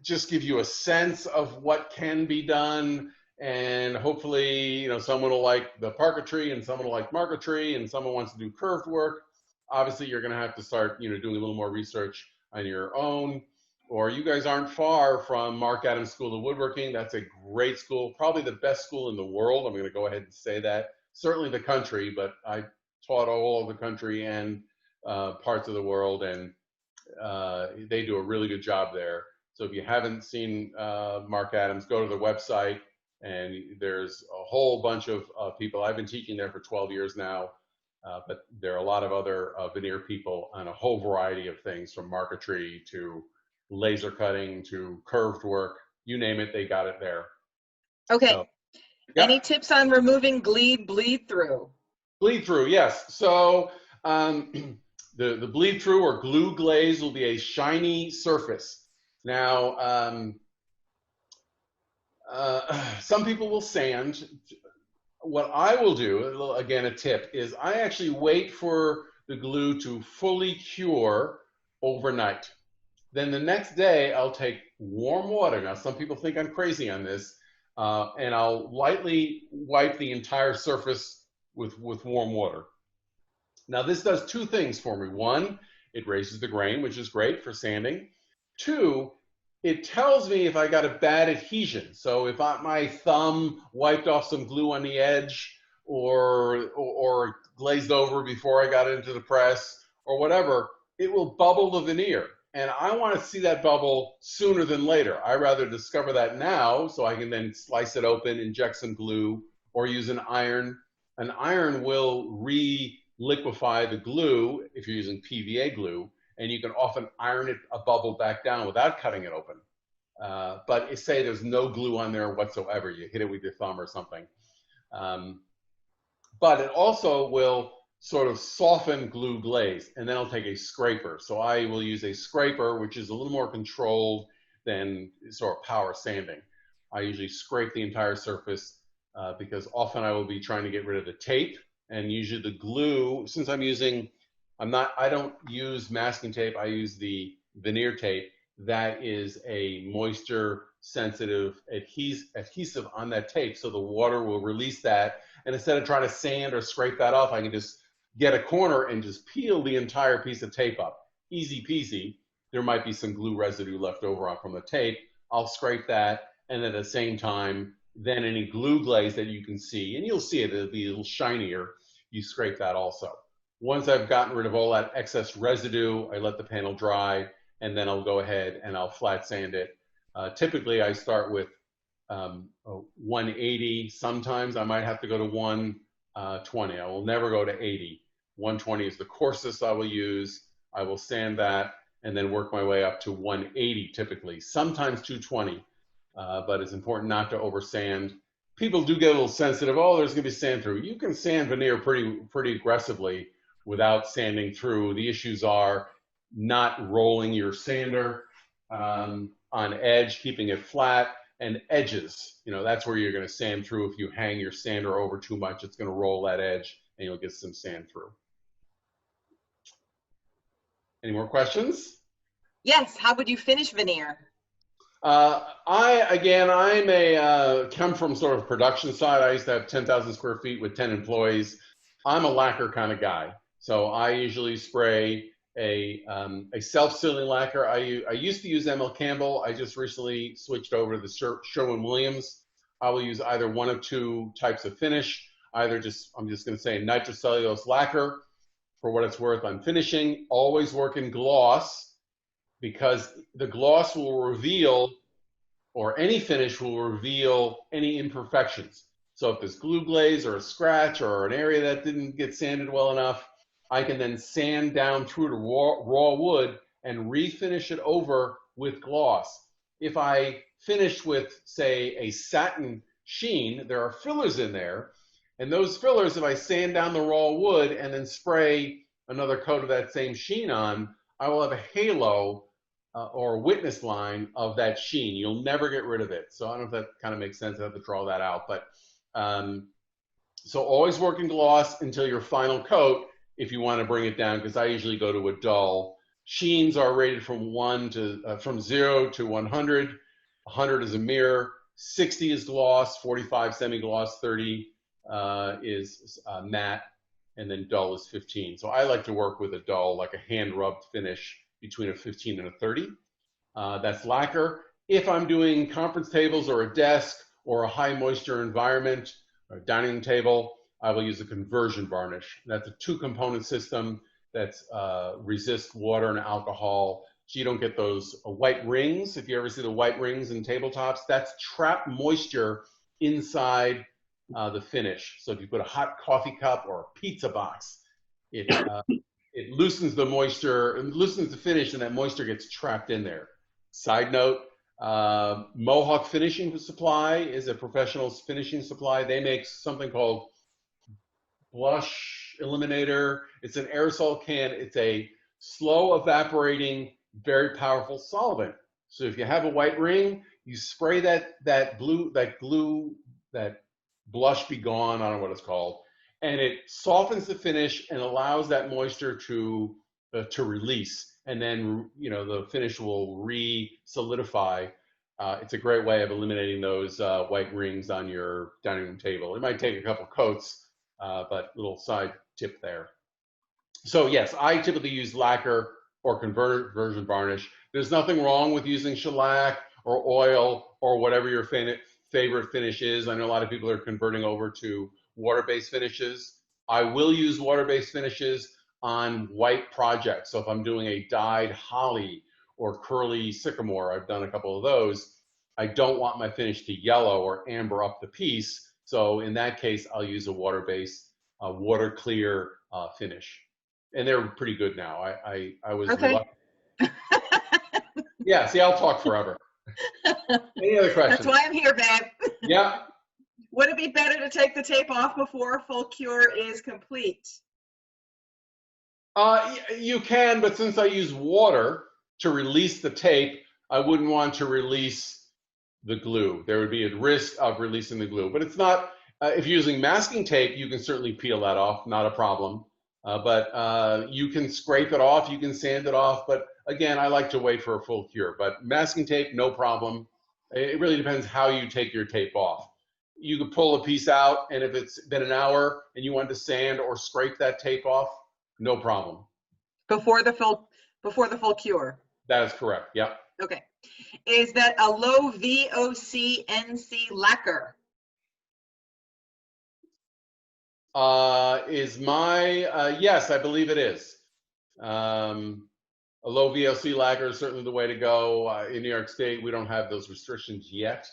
just give you a sense of what can be done, and hopefully, someone will like the parquetry and someone will like marquetry and someone wants to do curved work. Obviously, you're going to have to start, doing a little more research on your own. or you guys aren't far from Mark Adams School of Woodworking. That's a great school, probably the best school in the world. I'm going to go ahead and say that. Certainly the country, but I taught all over the country and parts of the world, and they do a really good job there. So if you haven't seen Mark Adams, go to the website, and there's a whole bunch of people. I've been teaching there for 12 years now, but there are a lot of other veneer people on a whole variety of things, from marquetry to laser cutting to curved work. You name it, they got it there. Okay. So, Any yep. tips on removing bleed through? Bleed through, yes. So the bleed through or glue glaze will be a shiny surface. Now, some people will sand. What I will do, again, a tip, is I actually wait for the glue to fully cure overnight. Then the next day, I'll take warm water. Now, some people think I'm crazy on this, and I'll lightly wipe the entire surface with warm water. Now, this does two things for me. One, it raises the grain, which is great for sanding. Two, it tells me if I got a bad adhesion. So if my thumb wiped off some glue on the edge, or glazed over before I got into the press, or whatever, it will bubble the veneer. And I want to see that bubble sooner than later. I rather discover that now so I can then slice it open, inject some glue, or use an iron. An iron will re-liquefy the glue if you're using PVA glue, and you can often iron it a bubble back down without cutting it open. But say there's no glue on there whatsoever, you hit it with your thumb or something. But it also will sort of soften glue glaze, and then I'll take a scraper. So I will use a scraper, which is a little more controlled than sort of power sanding. I usually scrape the entire surface because often I will be trying to get rid of the tape, and usually the glue, since I don't use masking tape, I use the veneer tape. That is a moisture sensitive adhesive on that tape, so the water will release that, and instead of trying to sand or scrape that off, I can just get a corner and just peel the entire piece of tape up. Easy peasy. There might be some glue residue left over from the tape. I'll scrape that, and at the same time, then any glue glaze that you can see, and you'll see it, it'll be a little shinier, you scrape that also. Once I've gotten rid of all that excess residue, I let the panel dry, and then I'll go ahead and I'll flat sand it. Typically, I start with 180. Sometimes I might have to go to 120. I will never go to 80. 120 is the coarsest I will use. I will sand that and then work my way up to 180 typically. Sometimes 220, but it's important not to over sand. People do get a little sensitive. Oh, there's going to be sand through. You can sand veneer pretty aggressively without sanding through. The issues are not rolling your sander on edge, keeping it flat, and edges. That's where you're going to sand through. If you hang your sander over too much, it's going to roll that edge and you'll get some sand through. Any more questions? Yes. How would you finish veneer? I'm come from sort of production side. I used to have 10,000 square feet with 10 employees. I'm a lacquer kind of guy. So I usually spray a self-sealing lacquer. I used to use ML Campbell. I just recently switched over to the Sherwin-Williams. I will use either one of two types of finish. I'm just going to say nitrocellulose lacquer. For what it's worth, I'm finishing. Always work in gloss, because the gloss will reveal, or any finish will reveal, any imperfections. So if there's glue glaze or a scratch or an area that didn't get sanded well enough, I can then sand down through to raw wood and refinish it over with gloss. If I finish with, say, a satin sheen, there are fillers in there. And those fillers, if I sand down the raw wood and then spray another coat of that same sheen on, I will have a halo or a witness line of that sheen. You'll never get rid of it. So I don't know if that kind of makes sense. I have to draw that out. But so always work in gloss until your final coat if you want to bring it down, because I usually go to a dull. Sheens are rated from 0 to 100. 100 is a mirror. 60 is gloss. 45 semi-gloss. 30 is matte. And then dull is 15. So I like to work with a dull, like a hand-rubbed finish between a 15 and a 30. That's lacquer. If I'm doing conference tables or a desk or a high moisture environment or dining room table, I will use a conversion varnish. That's a two-component system that's resists water and alcohol, so you don't get those white rings. If you ever see the white rings in tabletops, that's trapped moisture inside the finish. So if you put a hot coffee cup or a pizza box, it loosens the moisture, it loosens the finish, and that moisture gets trapped in there. Side note, Mohawk Finishing Supply is a professional finishing supply. They make something called Blush Eliminator. It's an aerosol can. It's a slow evaporating, very powerful solvent. So if you have a white ring, you spray that glue, that blush be gone, I don't know what it's called, and it softens the finish and allows that moisture to release, and then the finish will re-solidify. It's a great way of eliminating those white rings on your dining room table. It might take a couple coats, but little side tip there. So yes, I typically use lacquer or conversion varnish. There's nothing wrong with using shellac or oil or whatever your favorite finish is. I know a lot of people are converting over to water-based finishes. I will use water-based finishes on white projects. So if I'm doing a dyed holly or curly sycamore, I've done a couple of those, I don't want my finish to yellow or amber up the piece. So in that case, I'll use a water-based, water clear finish. And they're pretty good now. I was reluctant. Yeah, see, I'll talk forever. Any other questions? That's why I'm here, babe. Yeah. Would it be better to take the tape off before a full cure is complete? You can, but since I use water to release the tape, I wouldn't want to release the glue. There would be a risk of releasing the glue. But it's not, if you're using masking tape, you can certainly peel that off, not a problem. But you can scrape it off, you can sand it off. But again, I like to wait for a full cure. But masking tape, no problem. It really depends how you take your tape off. You could pull a piece out, and if it's been an hour and you want to sand or scrape that tape off, no problem. Before the full cure. That is correct. Yep. Okay. Is that a low VOC NC lacquer? Yes, I believe it is. A low VOC lacquer is certainly the way to go. In New York State, we don't have those restrictions yet,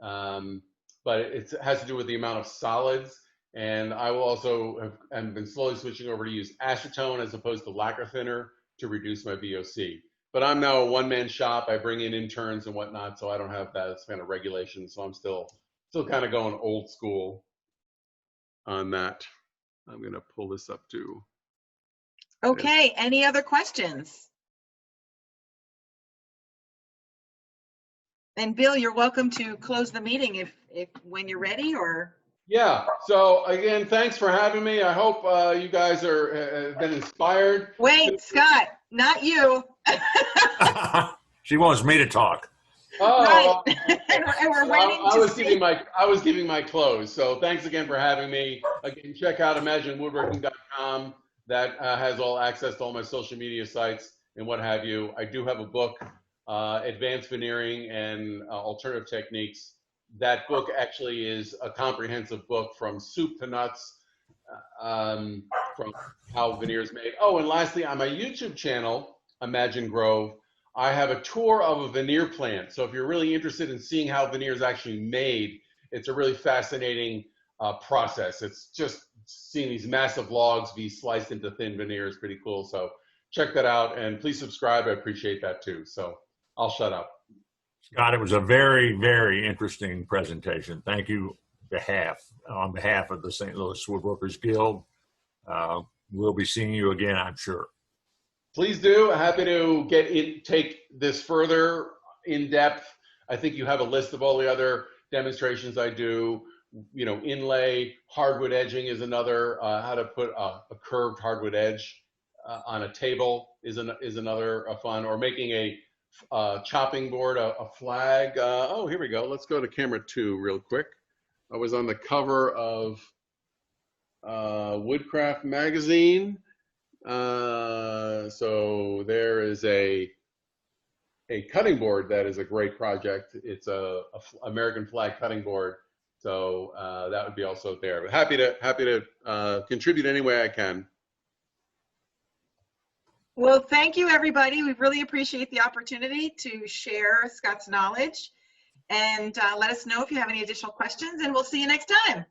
but it has to do with the amount of solids. And I will also have been slowly switching over to use acetone as opposed to lacquer thinner to reduce my VOC. But I'm now a one-man shop. I bring in interns and whatnot, so I don't have that kind of regulation. So I'm still kind of going old school on that. I'm going to pull this up too. Okay. Any other questions? And Bill, you're welcome to close the meeting if when you're ready, or. Yeah. So again, thanks for having me. I hope you guys have been inspired. Wait, Scott, not you. She wants me to talk. Oh, right. And we're waiting I was giving my close. So thanks again for having me. Again, check out imaginewoodworking.com. That has all access to all my social media sites and what have you. I do have a book, Advanced Veneering and Alternative Techniques. That book actually is a comprehensive book from soup to nuts, from how veneer is made. Oh, and lastly, on my YouTube channel, Imagine Grove, I have a tour of a veneer plant. So if you're really interested in seeing how veneer is actually made, it's a really fascinating process. It's just seeing these massive logs be sliced into thin veneer is pretty cool. So check that out, and please subscribe. I appreciate that too. So I'll shut up. Scott, it was a very, very interesting presentation. Thank you on behalf of the St. Louis Woodworkers Guild. We'll be seeing you again, I'm sure. Please do. Happy to take this further in depth. I think you have a list of all the other demonstrations I do. Inlay, hardwood edging is another. How to put a curved hardwood edge on a table is another fun. Or making a chopping board, a flag. Oh, here we go. Let's go to camera 2 real quick. I was on the cover of Woodcraft magazine. So there is a a cutting board that is a great project. It's a American flag cutting board. So that would be also there. But happy to contribute any way I can. Well, thank you, everybody. We really appreciate the opportunity to share Scott's knowledge. And let us know if you have any additional questions, and we'll see you next time.